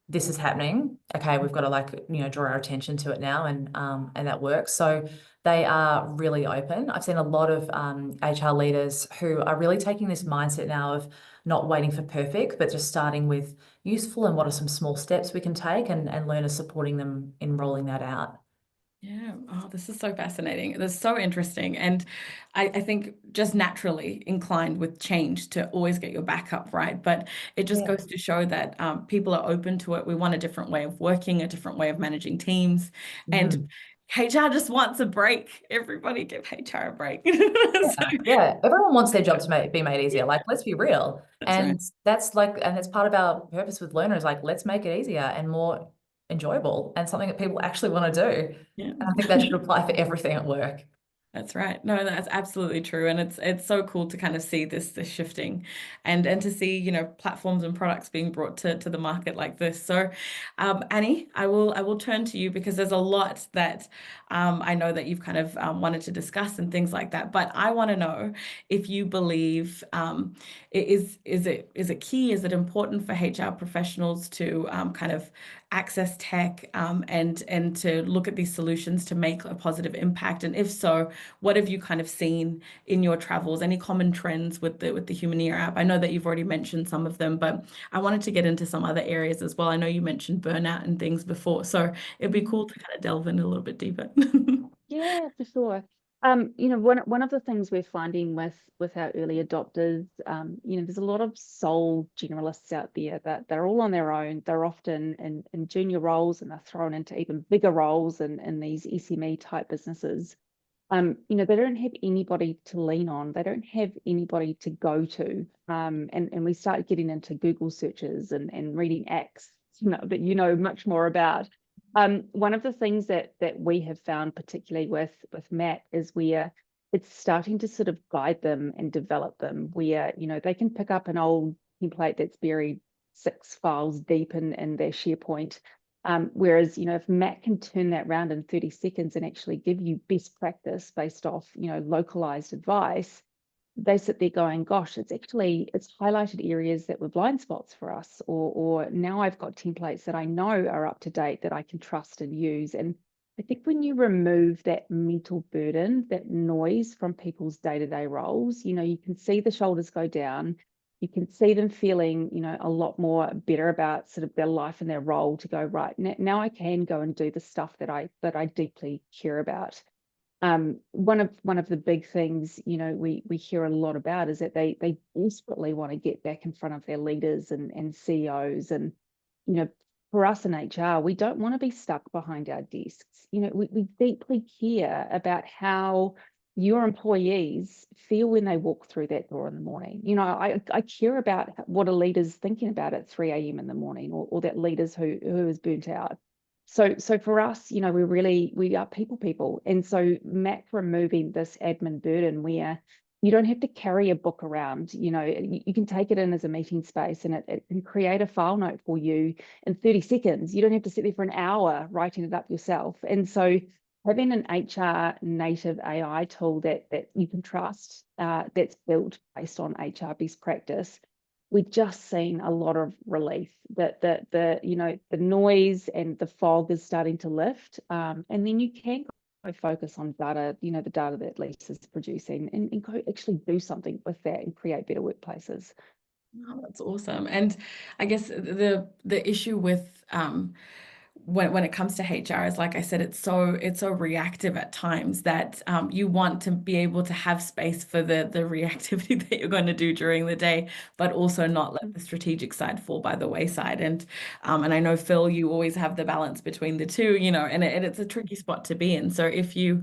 this is happening. Okay, we've got to draw our attention to it now, and that works. So they are really open. I've seen a lot of HR leaders who are really taking this mindset now of not waiting for perfect, but just starting with useful and what are some small steps we can take, and learners supporting them in rolling that out. Yeah. Oh, this is so fascinating. This is so interesting. And I think just naturally inclined with change to always get your back up, right? But it just goes to show that people are open to it. We want a different way of working, a different way of managing teams. And HR just wants a break. Everybody give HR a break. Yeah, everyone wants their job to be made easier. Like, let's be real. That's that's part of our purpose with Learner, is like, let's make it easier and more enjoyable, and something that people actually want to do. Yeah. And I think that should apply for everything at work. That's right. No, that's absolutely true. And it's so cool to kind of see this shifting and to see, you know, platforms and products being brought to the market like this. So Annie, I will turn to you because there's a lot that I know that you've kind of wanted to discuss and things like that. But I want to know if you believe is it key? Is it important for HR professionals to kind of access tech and to look at these solutions to make a positive impact? And if so, what have you kind of seen in your travels? Any common trends with the Human Ear app? I know that you've already mentioned some of them, but I wanted to get into some other areas as well. I know you mentioned burnout and things before, so it'd be cool to kind of delve in a little bit deeper. Yeah, for sure. One of the things we're finding with our early adopters, there's a lot of sole generalists out there that they're all on their own. They're often in junior roles and they're thrown into even bigger roles in these SME type businesses. They don't have anybody to lean on. They don't have anybody to go to. And we start getting into Google searches and reading X, that much more about. One of the things that we have found, particularly with Matt, is where it's starting to sort of guide them and develop them, where they can pick up an old template that's buried 6 files deep in their SharePoint. Whereas, if Matt can turn that round in 30 seconds and actually give you best practice based off, localized advice, they sit there going, gosh, it's highlighted areas that were blind spots for us, or now I've got templates that I know are up to date that I can trust and use. And I think when you remove that mental burden, that noise from people's day-to-day roles, you can see the shoulders go down. You can see them feeling, a lot more better about sort of their life and their role to go, right, now I can go and do the stuff that I deeply care about. One of the big things, we hear a lot about is that they desperately want to get back in front of their leaders and CEOs. And, for us in HR, we don't want to be stuck behind our desks. We deeply care about how your employees feel when they walk through that door in the morning. I care about what a leader's thinking about at 3 a.m. in the morning, or that leaders who is burnt out. So for us, we are people. And so Mac removing this admin burden where you don't have to carry a book around, you can take it in as a meeting space and it can create a file note for you in 30 seconds. You don't have to sit there for an hour writing it up yourself. And so having an HR native AI tool that you can trust, that's built based on HR best practice, we've just seen a lot of relief that the noise and the fog is starting to lift. And then you can go focus on data, the data that Lisa's producing, and go actually do something with that and create better workplaces. Oh, that's awesome. And I guess the issue with when it comes to HR is, like I said, it's so reactive at times that you want to be able to have space for the reactivity that you're going to do during the day, but also not let the strategic side fall by the wayside. And I know, Phil, you always have the balance between the two, and it's a tricky spot to be in. So if you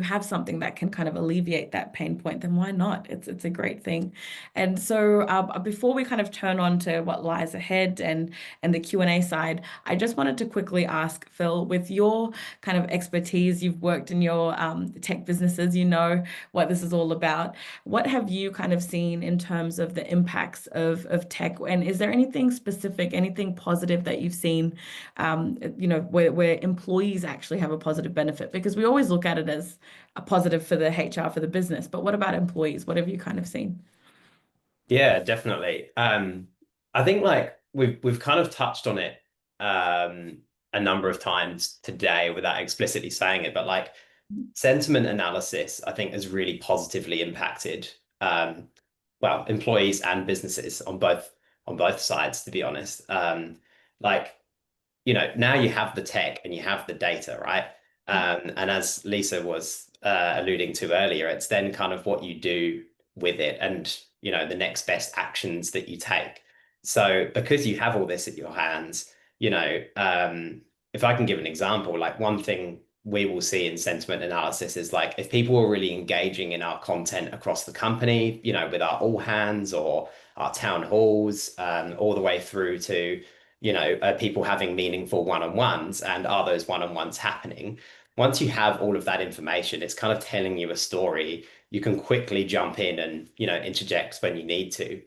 have something that can kind of alleviate that pain point, then why not? It's a great thing. And so before we kind of turn on to what lies ahead and the Q&A side, I just wanted to quickly ask, Phil, with your kind of expertise, you've worked in your tech businesses, you know what this is all about. What have you kind of seen in terms of the impacts of tech? And is there anything specific, anything positive that you've seen, where employees actually have a positive benefit? Because we always look at it as a positive for the HR, for the business, but what about employees? What have you kind of seen? Yeah, definitely. I think like we've kind of touched on it a number of times today without explicitly saying it, but like sentiment analysis, I think, has really positively impacted employees and businesses on both sides, to be honest. Now you have the tech and you have the data, right? And as Lisa was alluding to earlier, it's then kind of what you do with it and, the next best actions that you take. So because you have all this at your hands, if I can give an example, like one thing we will see in sentiment analysis is like if people are really engaging in our content across the company, with our all hands or our town halls, all the way through to people having meaningful one-on-ones, and are those one-on-ones happening? once you have all of that information, it's kind of telling you a story. You can quickly jump in and, interject when you need to,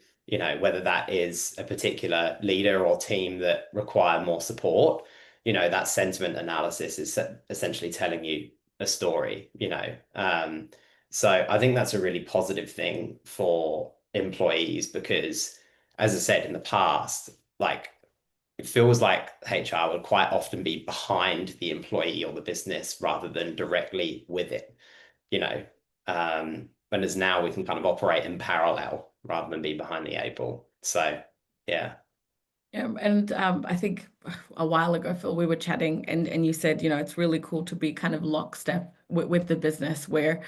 whether that is a particular leader or team that require more support. That sentiment analysis is essentially telling you a story. So I think that's a really positive thing for employees because, as I said in the past, like it feels like HR would quite often be behind the employee or the business rather than directly with it, you know. Whereas now we can kind of operate in parallel rather than be behind the eight ball. So yeah. Yeah, and I think a while ago, Phil, we were chatting and you said, it's really cool to be kind of lockstep with the business where,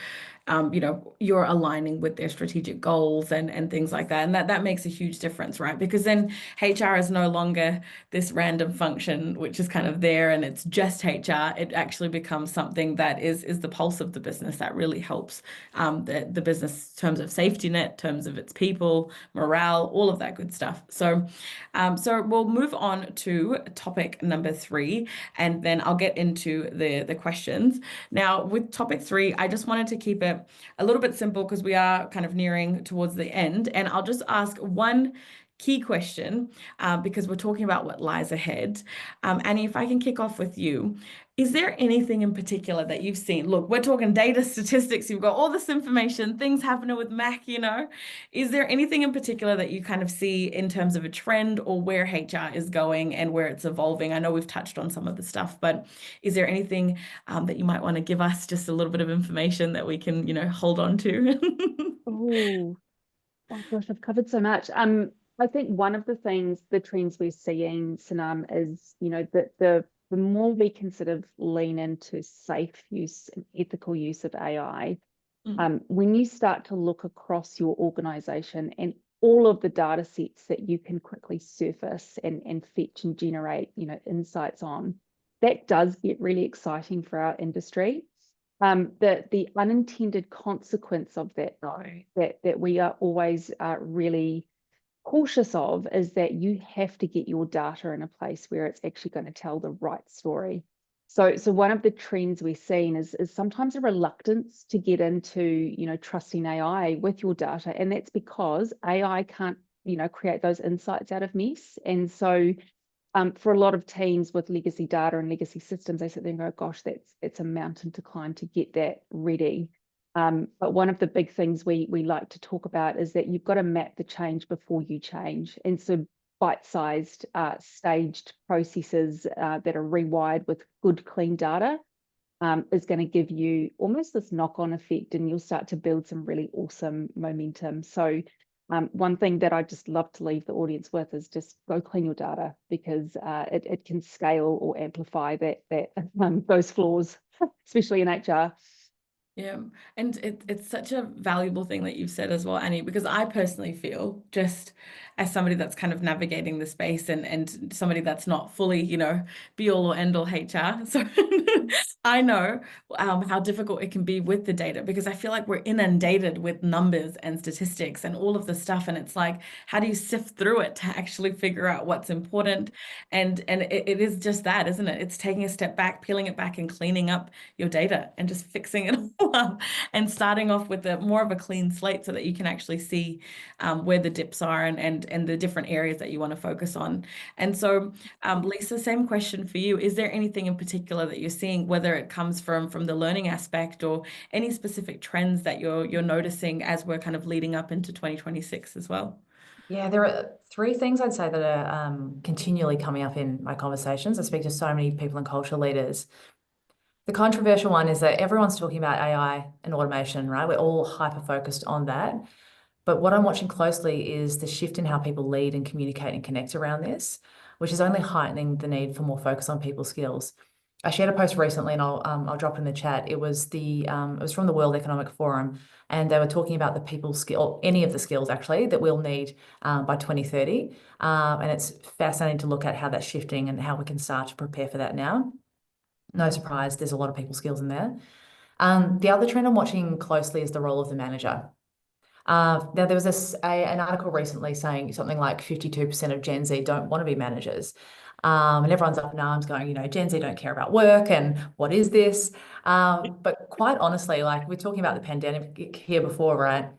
you're aligning with their strategic goals and things like that. And that makes a huge difference, right? Because then HR is no longer this random function, which is kind of there and it's just HR. It actually becomes something that is the pulse of the business that really helps the business in terms of safety net, terms of its people, morale, all of that good stuff. So we'll move on to topic number 3, and then I'll get into the questions. Now, with topic 3, I just wanted to keep it a little bit simple because we are kind of nearing towards the end, and I'll just ask one key question because we're talking about what lies ahead. Annie, if I can kick off with you, is there anything in particular that you've seen? Look, we're talking data statistics. You've got all this information, things happening with Mac, Is there anything in particular that you kind of see in terms of a trend or where HR is going and where it's evolving? I know we've touched on some of the stuff, but is there anything that you might want to give us, just a little bit of information that we can, hold on to? Oh gosh, I've covered so much. I think one of the trends we're seeing, Sanam, is, that the more we can sort of lean into safe use and ethical use of AI, when you start to look across your organization and all of the data sets that you can quickly surface and fetch and generate, insights on, that does get really exciting for our industry. The unintended consequence of that, though, that we are always really cautious of is that you have to get your data in a place where it's actually going to tell the right story. So one of the trends we're seeing is sometimes a reluctance to get into, trusting AI with your data. And that's because AI can't, create those insights out of mess. And so for a lot of teams with legacy data and legacy systems, they sit there and go, gosh, it's a mountain to climb to get that ready. But one of the big things we like to talk about is that you've got to map the change before you change. And so bite-sized, staged processes that are rewired with good, clean data is going to give you almost this knock-on effect, and you'll start to build some really awesome momentum. So one thing that I just love to leave the audience with is just go clean your data, because it can scale or amplify those flaws, especially in HR. Yeah, and it's such a valuable thing that you've said as well, Annie, because I personally feel, just as somebody that's kind of navigating the space and somebody that's not fully, be all or end all HR. So I know how difficult it can be with the data, because I feel like we're inundated with numbers and statistics and all of the stuff. And it's like, how do you sift through it to actually figure out what's important? And it is just that, isn't it? It's taking a step back, peeling it back and cleaning up your data and just fixing it all up and starting off with more of a clean slate so that you can actually see where the dips are and the different areas that you want to focus on. And so, Lisa, same question for you. Is there anything in particular that you're seeing, whether it comes from the learning aspect or any specific trends that you're noticing as we're kind of leading up into 2026 as well? Yeah, there are 3 things I'd say that are continually coming up in my conversations. I speak to so many people and culture leaders. The controversial one is that everyone's talking about AI and automation, right? We're all hyper-focused on that. But what I'm watching closely is the shift in how people lead and communicate and connect around this, which is only heightening the need for more focus on people skills. I shared a post recently, and I'll drop it in the chat. It was from the World Economic Forum, and they were talking about the people skill, any of the skills actually that we'll need by 2030. And it's fascinating to look at how that's shifting and how we can start to prepare for that now. No surprise, there's a lot of people skills in there. The other trend I'm watching closely is the role of the manager. Now, there was an article recently saying something like 52% of Gen Z don't want to be managers. And everyone's up in arms going, you know, Gen Z don't care about work and what is this? But quite honestly, like we're talking about the pandemic here before, right?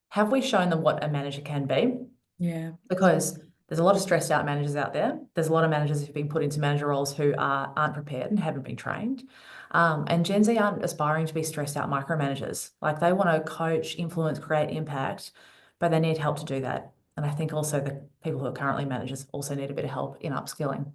Have we shown them what a manager can be? Yeah. Because there's a lot of stressed out managers out there. There's a lot of managers who've been put into manager roles who aren't prepared and haven't been trained. And Gen Z aren't aspiring to be stressed out micromanagers. Like they want to coach, influence, create impact, but they need help to do that. And I think also the people who are currently managers also need a bit of help in upskilling.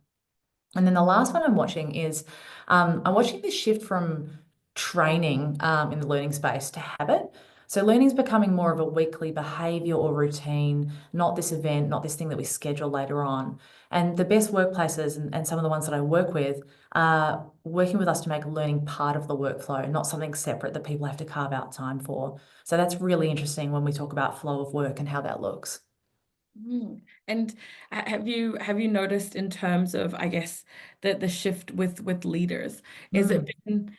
And then the last one I'm watching is I'm watching this shift from training in the learning space to habit. So learning is becoming more of a weekly behavior or routine, not this event, not this thing that we schedule later on. And the best workplaces and some of the ones that I work with are working with us to make learning part of the workflow, not something separate that people have to carve out time for. So that's really interesting when we talk about flow of work and how that looks. And have you noticed in terms of, I guess, the shift with leaders, is it been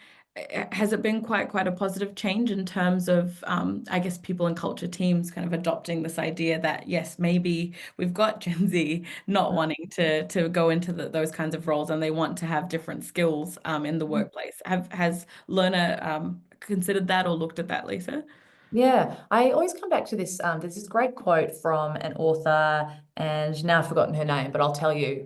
has it been quite a positive change in terms of I guess people and culture teams kind of adopting this idea that yes, maybe we've got Gen Z not wanting to go into those kinds of roles and they want to have different skills in the workplace. Has Lerna considered that or looked at that, Lisa? Yeah, I always come back to this. There's this great quote from an author, and now I've forgotten her name, but I'll tell you.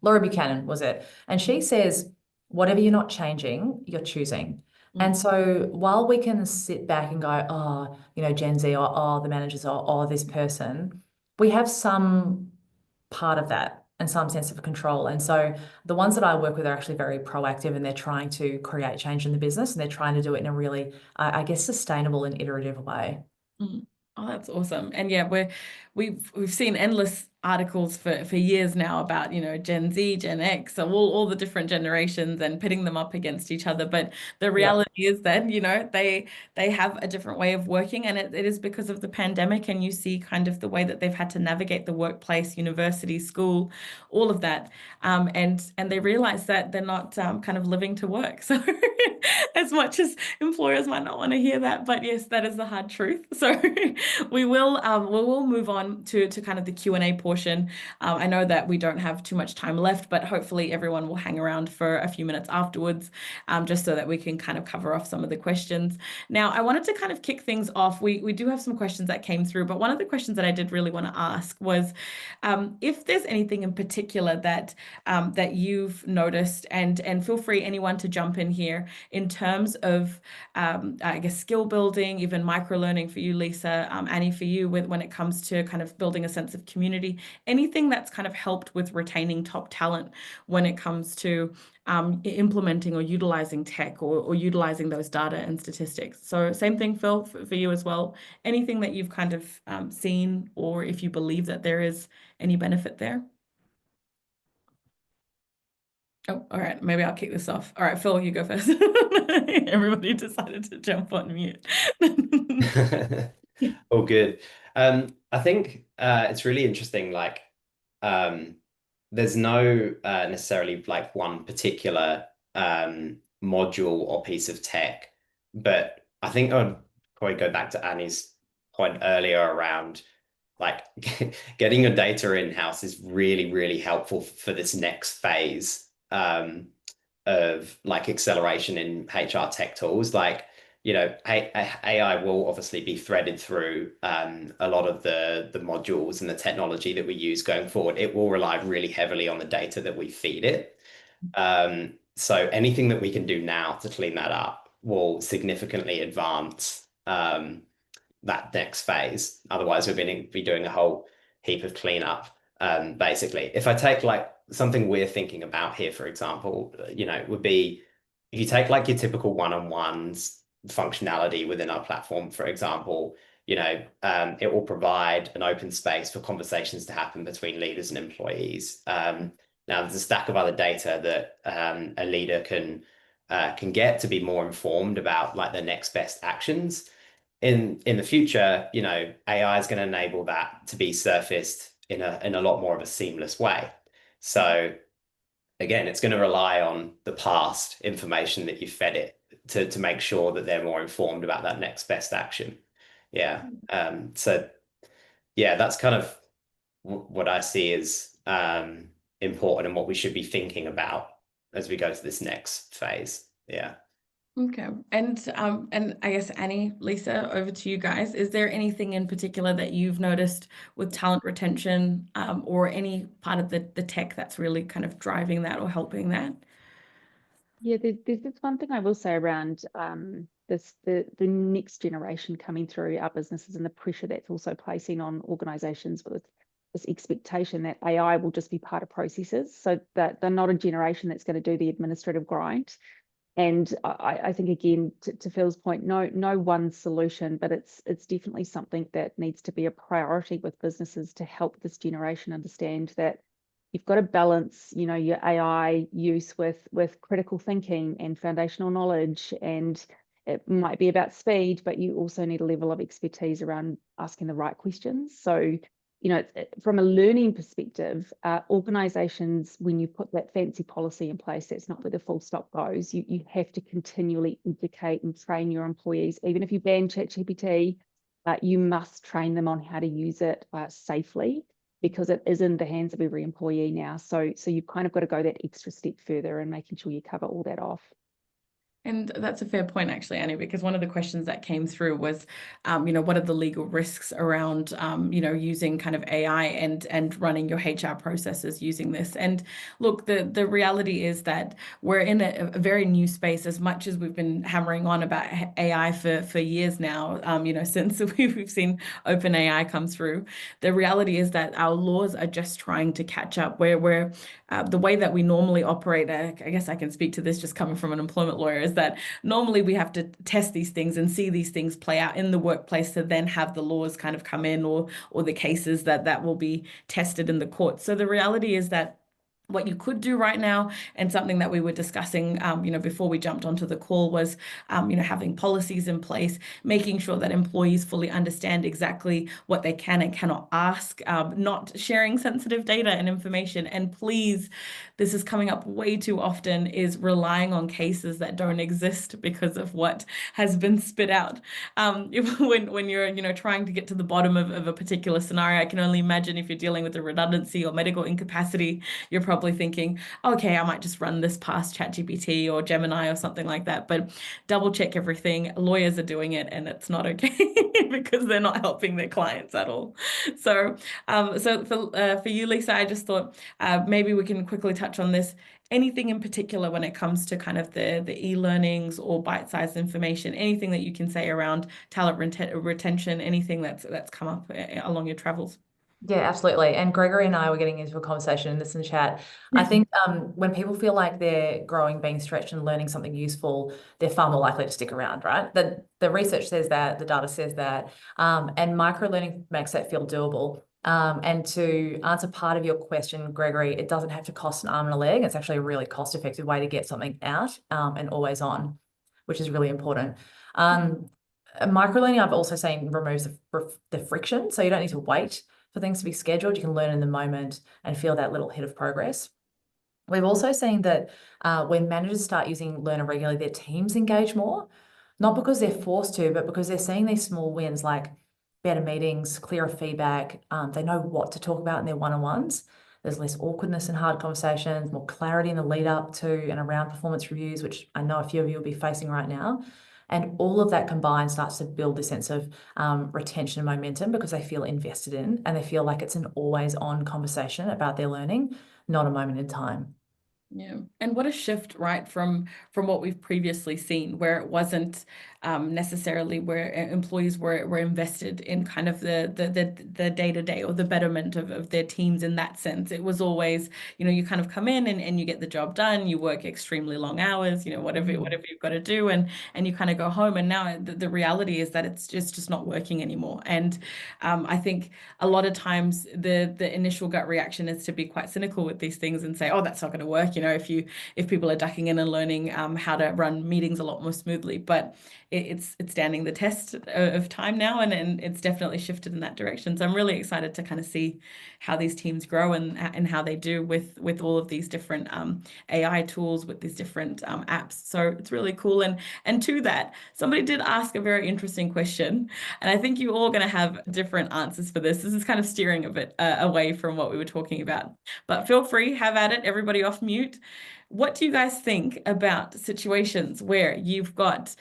Laura Buchanan was it? And she says, whatever you're not changing, you're choosing. And so while we can sit back and go, oh, you know, Gen Z, or oh, the managers, or oh, this person, we have some part of that and some sense of control. And so the ones that I work with are actually very proactive and they're trying to create change in the business and they're trying to do it in a really, I guess, sustainable and iterative way. Oh, that's awesome. And yeah, we've seen endless articles for years now about, you know, Gen Z, Gen X, so all the different generations and pitting them up against each other. But the reality is that, you know, they have a different way of working, and it is because of the pandemic. And you see kind of the way that they've had to navigate the workplace, university, school, all of that. And they realize that they're not kind of living to work. So as much as employers might not want to hear that, but yes, that is the hard truth. So we will move on to kind of the Q&A portion. I know that we don't have too much time left, but hopefully everyone will hang around for a few minutes afterwards, just so that we can kind of cover off some of the questions. Now, I wanted to kind of kick things off. We do have some questions that came through, but one of the questions that I did really want to ask was if there's anything in particular that that you've noticed, and feel free anyone to jump in here in terms of I guess skill building, even micro learning for you, Lisa, Annie, for you, when it comes to kind of building a sense of community, anything that's kind of helped with retaining top talent when it comes to implementing or utilizing tech or utilizing those data and statistics. So same thing, Phil, for you as well. Anything that you've kind of seen, or if you believe that there is any benefit there? Oh, all right. Maybe I'll kick this off. All right, Phil, you go first. Everybody decided to jump on mute. All good. I think it's really interesting. Like, there's no necessarily like one particular module or piece of tech, but I think I would probably go back to Annie's point earlier around like getting your data in-house is really, really helpful for this next phase of like acceleration in HR tech tools. Like, you know, AI will obviously be threaded through a lot of the modules and the technology that we use going forward. It will rely really heavily on the data that we feed it. So anything that we can do now to clean that up will significantly advance that next phase. Otherwise, we're going to be doing a whole heap of cleanup. Basically, if I take like something we're thinking about here, for example, you know, would be if you take like your typical one-on-ones functionality within our platform, for example, you know, it will provide an open space for conversations to happen between leaders and employees. Now, there's a stack of other data that a leader can get to be more informed about like the next best actions. In the future, you know, AI is going to enable that to be surfaced in a lot more of a seamless way. So again, it's going to rely on the past information that you fed it to make sure that they're more informed about that next best action. Yeah. So yeah, that's kind of what I see as important and what we should be thinking about as we go to this next phase. Yeah. Okay. And I guess Annie, Lisa, over to you guys. Is there anything in particular that you've noticed with talent retention, or any part of the tech that's really kind of driving that or helping that? Yeah, there's this one thing I will say around the next generation coming through our businesses and the pressure that's also placing on organizations with this expectation that AI will just be part of processes, so that they're not a generation that's going to do the administrative grind. And I think, again, to Phil's point, no one solution, but it's definitely something that needs to be a priority with businesses to help this generation understand that you've got to balance, you know, your AI use with critical thinking and foundational knowledge. And it might be about speed, but you also need a level of expertise around asking the right questions. So, you know, from a learning perspective, organizations, when you put that fancy policy in place, that's not where the full stop goes. You have to continually educate and train your employees. Even if you ban ChatGPT, you must train them on how to use it safely, because it is in the hands of every employee now. So you've kind of got to go that extra step further and making sure you cover all that off. And that's a fair point, actually, Annie, because one of the questions that came through was, you know, what are the legal risks around, you know, using kind of AI and running your HR processes using this? And look, the reality is that we're in a very new space. As much as we've been hammering on about AI for years now, you know, since we've seen OpenAI come through, the reality is that our laws are just trying to catch up. Where the way that we normally operate, I guess I can speak to this just coming from an employment lawyer, is that normally we have to test these things and see these things play out in the workplace to then have the laws kind of come in, or the cases that will be tested in the courts. So the reality is that what you could do right now, and something that we were discussing, you know, before we jumped onto the call, was, you know, having policies in place, making sure that employees fully understand exactly what they can and cannot ask, not sharing sensitive data and information. And please, this is coming up way too often, is relying on cases that don't exist because of what has been spit out. When you're, you know, trying to get to the bottom of a particular scenario, I can only imagine if you're dealing with a redundancy or medical incapacity, you're probably thinking, okay, I might just run this past ChatGPT or Gemini or something like that. But double check everything. Lawyers are doing it, and it's not okay because they're not helping their clients at all. So, for you, Lisa, I just thought maybe we can quickly touch on this. Anything in particular when it comes to kind of the e-learnings or bite-sized information, anything that you can say around talent retention, anything that's come up along your travels? Yeah, absolutely. And Gregory and I were getting into a conversation in this in chat. I think when people feel like they're growing, being stretched, and learning something useful, they're far more likely to stick around, right? The research says that, the data says that, and micro-learning makes that feel doable. And to answer part of your question, Gregory, it doesn't have to cost an arm and a leg. It's actually a really cost-effective way to get something out, and always on, which is really important. Micro-learning, I've also seen, removes the friction, so you don't need to wait for things to be scheduled. You can learn in the moment and feel that little hit of progress. We've also seen that when managers start using Learner regularly, their teams engage more, not because they're forced to, but because they're seeing these small wins like better meetings, clearer feedback. They know what to talk about in their one-on-ones. There's less awkwardness in hard conversations, more clarity in the lead up to and around performance reviews, which I know a few of you will be facing right now. And all of that combined starts to build this sense of retention and momentum, because they feel invested in and they feel like it's an always on conversation about their learning, not a moment in time. Yeah. And what a shift, right, from what we've previously seen, where it wasn't necessarily where employees were invested in kind of the day-to-day or the betterment of their teams in that sense. It was always, you know, you kind of come in and you get the job done, you work extremely long hours, you know, whatever you've got to do, and you kind of go home. And now the reality is that it's just not working anymore. And I think a lot of times the initial gut reaction is to be quite cynical with these things and say, oh, that's not going to work. You know, if people are ducking in and learning how to run meetings a lot more smoothly. But it's standing the test of time now, and it's definitely shifted in that direction. So I'm really excited to kind of see how these teams grow and how they do with all of these different AI tools, with these different apps. So it's really cool. And to that, somebody did ask a very interesting question, and I think you're all going to have different answers for this. This is kind of steering a bit away from what we were talking about, but feel free, have at it, everybody off mute. What do you guys think about situations where you've got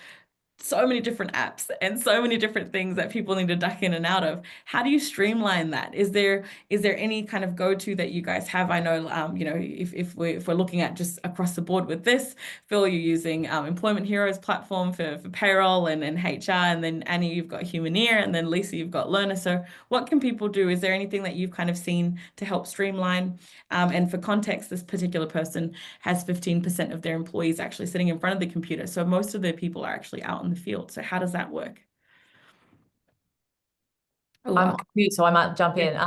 so many different apps and so many different things that people need to duck in and out of? How do you streamline that? Is there any kind of go-to that you guys have? I know, you know, if we're looking at just across the board with this, Phil, you're using Employment Heroes platform for payroll and HR, and then Annie, you've got Humaneer, and then Lisa, you've got Learner. So what can people do? Is there anything that you've kind of seen to help streamline? And for context, this particular person has 15% of their employees actually sitting in front of the computer. So most of their people are actually out in the field. So how does that work? Oh, I'm confused, so I might jump in.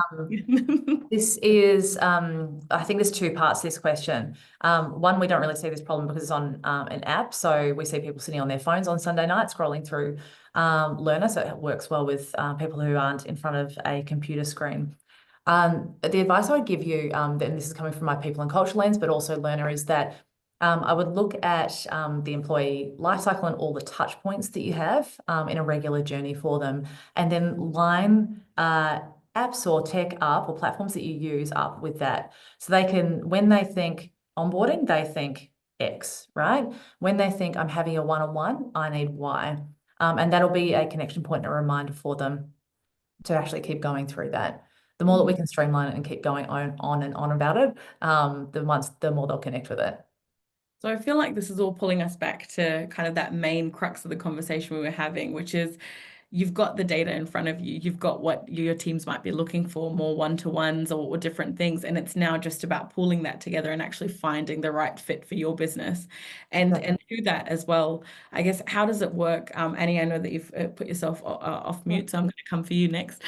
This is, I think there's two parts to this question. One, we don't really see this problem because it's on an app. So we see people sitting on their phones on Sunday night scrolling through Learner. So it works well with people who aren't in front of a computer screen. The advice I would give you, and this is coming from my people and culture lens, but also Learner, is that I would look at the employee lifecycle and all the touch points that you have in a regular journey for them, and then line apps or tech up or platforms that you use up with that. So they can, when they think onboarding, they think X, right? When they think I'm having a one-on-one, I need Y. And that'll be a connection point and a reminder for them to actually keep going through that. The more that we can streamline it and keep going on and on about it, the more they'll connect with it. So I feel like this is all pulling us back to kind of that main crux of the conversation we were having, which is you've got the data in front of you. You've got what your teams might be looking for, more one-to-ones or different things. And it's now just about pulling that together and actually finding the right fit for your business. And do that as well. I guess, how does it work? Annie, I know that you've put yourself off mute, so I'm going to come for you next.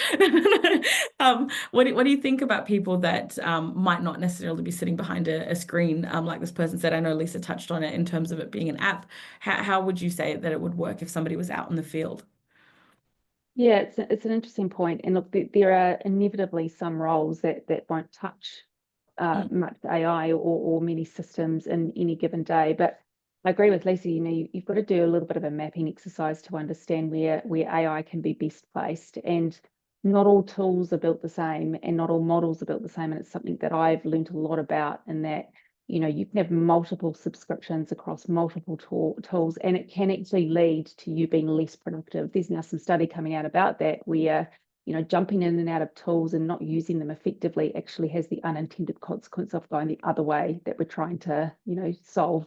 What do you think about people that might not necessarily be sitting behind a screen, like this person said? I know Lisa touched on it in terms of it being an app. How would you say that it would work if somebody was out in the field? Yeah, it's an interesting point. And look, there are inevitably some roles that won't touch much AI or many systems in any given day. But I agree with Lisa, you know, you've got to do a little bit of a mapping exercise to understand where AI can be best placed. And not all tools are built the same, and not all models are built the same. And it's something that I've learned a lot about, in that, you know, you can have multiple subscriptions across multiple tools, and it can actually lead to you being less productive. There's now some study coming out about that, where, you know, jumping in and out of tools and not using them effectively actually has the unintended consequence of going the other way that we're trying to, you know, solve.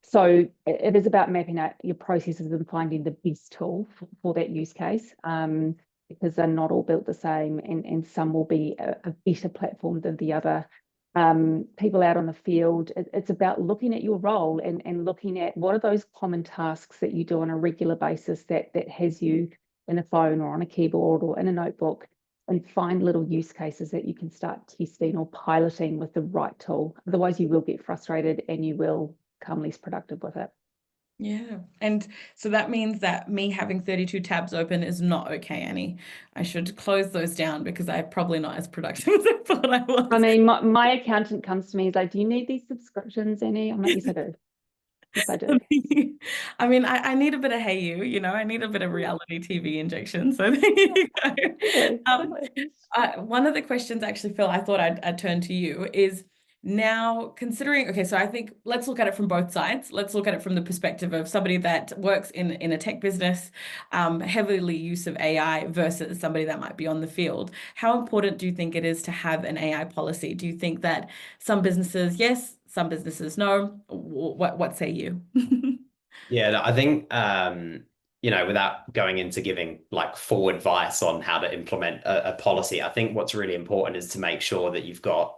So it is about mapping out your processes and finding the best tool for that use case, because they're not all built the same, and some will be a better platform than the other. People out on the field, it's about looking at your role and looking at what are those common tasks that you do on a regular basis that has you in a phone or on a keyboard or in a notebook, and find little use cases that you can start testing or piloting with the right tool. Otherwise, you will get frustrated and you will become less productive with it. Yeah. And so that means that me having 32 tabs open is not okay, Annie. I should close those down because I'm probably not as productive as I thought I was. I mean, my accountant comes to me, he's like, do you need these subscriptions, Annie? I'm like, yes, I do. Yes, I do. I mean, I need a bit of Hey You know, I need a bit of reality TV injection. So there you go. One of the questions, actually, Phil, I thought I'd turn to you is, now considering, okay, so I think let's look at it from both sides. Let's look at it from the perspective of somebody that works in a tech business, heavily use of AI, versus somebody that might be on the field. How important do you think it is to have an AI policy? Do you think that some businesses, yes, some businesses, no? What say you? Yeah, I think, you know, without going into giving like full advice on how to implement a policy, I think what's really important is to make sure that you've got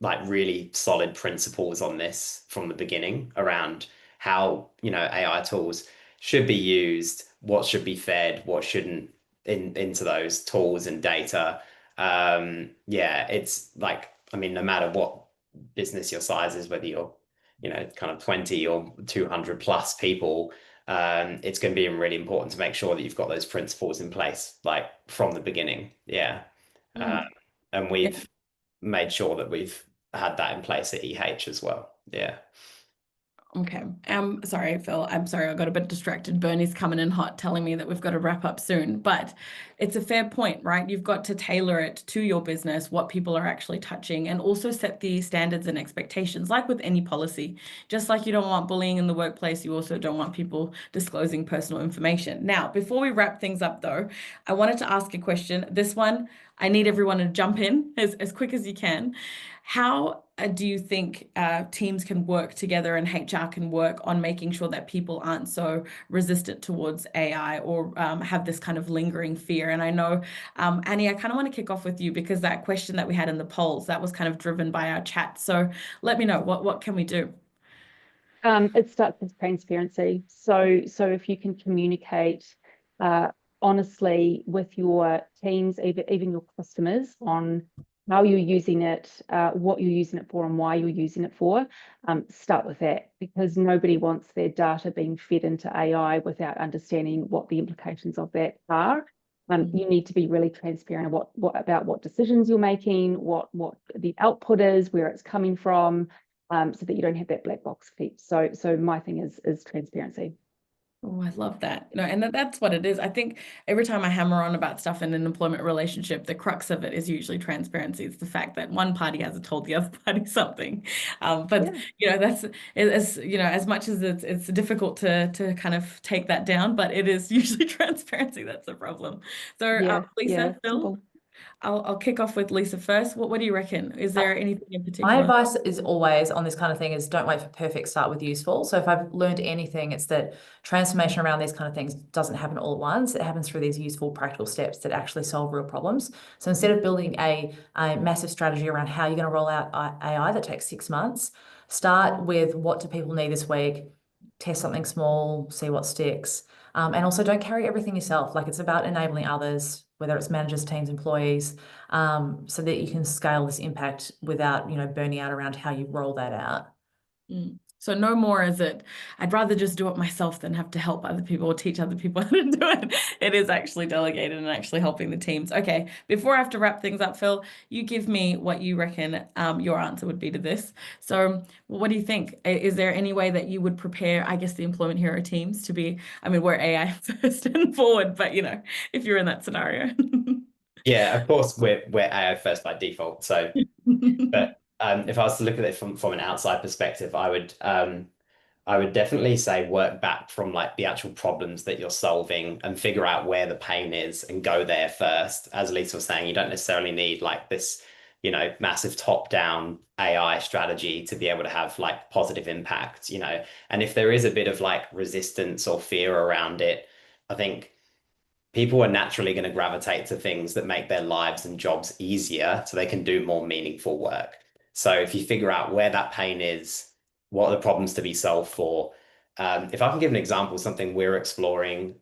like really solid principles on this from the beginning around how, you know, AI tools should be used, what should be fed, what shouldn't into those tools and data. Yeah, it's like, I mean, no matter what business your size is, whether you're, you know, kind of 20 or 200 plus people, it's going to be really important to make sure that you've got those principles in place, like from the beginning. Yeah. And we've made sure that we've had that in place at EH as well. Yeah. Okay. Sorry, Phil. I'm sorry, I got a bit distracted. Bernie's coming in hot telling me that we've got to wrap up soon, but it's a fair point, right? You've got to tailor it to your business, what people are actually touching, and also set the standards and expectations, like with any policy. Just like you don't want bullying in the workplace, you also don't want people disclosing personal information. Now, before we wrap things up though, I wanted to ask a question. This one, I need everyone to jump in as quick as you can. How do you think teams can work together and HR can work on making sure that people aren't so resistant towards AI or have this kind of lingering fear? And I know, Annie, I kind of want to kick off with you because that question that we had in the polls, that was kind of driven by our chat. So let me know, what can we do? It starts with transparency. So if you can communicate honestly with your teams, even your customers, on how you're using it, what you're using it for, and why you're using it for, start with that, because nobody wants their data being fed into AI without understanding what the implications of that are. You need to be really transparent about what decisions you're making, what the output is, where it's coming from, so that you don't have that black box effect. So my thing is transparency. Oh, I love that. No, and that's what it is. I think every time I hammer on about stuff in an employment relationship, the crux of it is usually transparency. It's the fact that one party hasn't told the other party something. But that's as much as it's difficult to kind of take that down, but it is usually transparency that's the problem. So Lisa, Phil, simple. I'll kick off with Lisa first. What do you reckon? Is there anything in particular? My advice is always on this kind of thing is don't wait for perfect, start with useful. So if I've learned anything, it's that transformation around these kind of things doesn't happen all at once. It happens through these useful, practical steps that actually solve real problems. So instead of building a massive strategy around how you're going to roll out AI that takes 6 months, start with what do people need this week, test something small, see what sticks. And also don't carry everything yourself. Like, it's about enabling others, whether it's managers, teams, employees, so that you can scale this impact without, burning out around how you roll that out. So no more is it, I'd rather just do it myself than have to help other people or teach other people how to do it. It is actually delegated and actually helping the teams. Okay, before I have to wrap things up, Phil, you give me what you reckon your answer would be to this. So what do you think? Is there any way that you would prepare, I guess, the Employment Hero teams to be, we're AI first and forward, but if you're in that scenario. Yeah, of course we're AI first by default. So, but if I was to look at it from an outside perspective, I would definitely say work back from like the actual problems that you're solving and figure out where the pain is and go there first. As Lisa was saying, you don't necessarily need like this, massive top-down AI strategy to be able to have like positive impact, and if there is a bit of like resistance or fear around it, I think people are naturally going to gravitate to things that make their lives and jobs easier so they can do more meaningful work. So if you figure out where that pain is, what are the problems to be solved for? If I can give an example, something we're exploring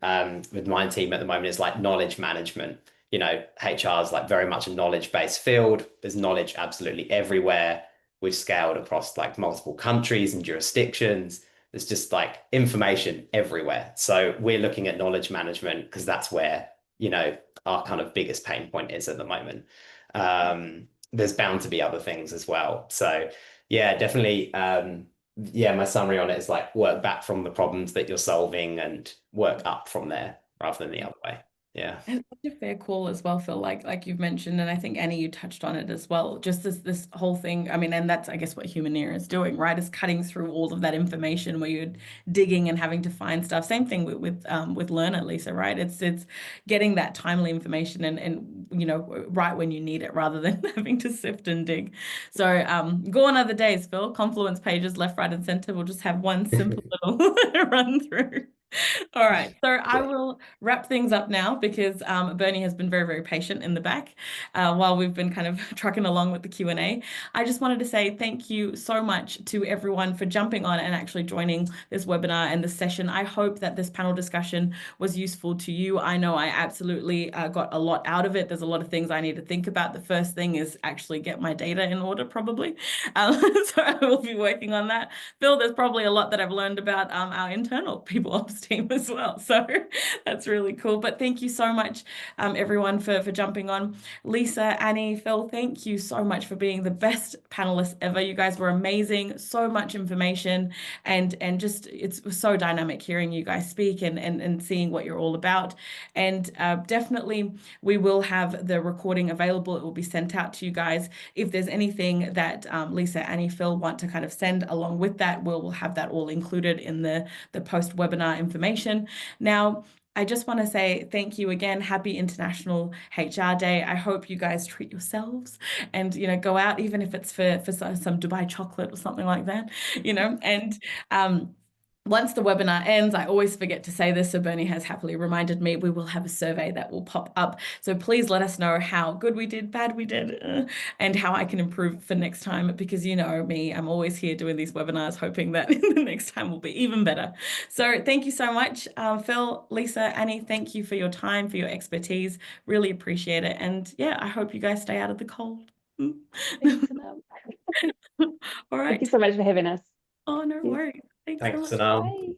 with my team at the moment is like knowledge management. HR is like very much a knowledge-based field. There's knowledge absolutely everywhere. We've scaled across like multiple countries and jurisdictions. There's just like information everywhere. So we're looking at knowledge management because that's where, our kind of biggest pain point is at the moment. There's bound to be other things as well. So yeah, definitely. My summary on it is like work back from the problems that you're solving and work up from there rather than the other way. Yeah. And such a fair call as well, Phil, like you've mentioned, and I think Annie, you touched on it as well. Just this whole thing, and that's I guess what Human Ear is doing, right? Is cutting through all of that information where you're digging and having to find stuff. Same thing with Learner, Lisa, right? It's getting that timely information and right when you need it rather than having to sift and dig. So go on other days, Phil. Confluence pages, left, right, and center. We'll just have one simple little run through. All right, so I will wrap things up now because Bernie has been very, very patient in the back while we've been kind of trucking along with the Q&A. I just wanted to say thank you so much to everyone for jumping on and actually joining this webinar and this session. I hope that this panel discussion was useful to you. I know I absolutely got a lot out of it. There's a lot of things I need to think about. The first thing is actually get my data in order, probably. So I will be working on that. Phil, there's probably a lot that I've learned about our internal people ops in-house team as well. So that's really cool. But thank you so much, everyone, for jumping on. Lisa, Annie, Phil, thank you so much for being the best panelists ever. You guys were amazing. So much information, and just it's so dynamic hearing you guys speak and seeing what you're all about. And definitely we will have the recording available. It will be sent out to you guys. If there's anything that Lisa, Annie, Phil want to kind of send along with that, we'll have that all included in the post-webinar information. Now, I just want to say thank you again. Happy International HR Day. I hope you guys treat yourselves and, you know, go out, even if it's for some Dubai chocolate or something like that, you know, and once the webinar ends, I always forget to say this, so Bernie has happily reminded me, we will have a survey that will pop up. So please let us know how good we did, bad we did, and how I can improve for next time, because you know me, I'm always here doing these webinars, hoping that the next time will be even better. So thank you so much, Phil, Lisa, Annie, thank you for your time, for your expertise. Really appreciate it. And yeah, I hope you guys stay out of the cold. Thanks, Sanam. All right. Thank you so much for having us. Oh, no Yes. worries. Thanks so Thanks, much. Sanam. Bye.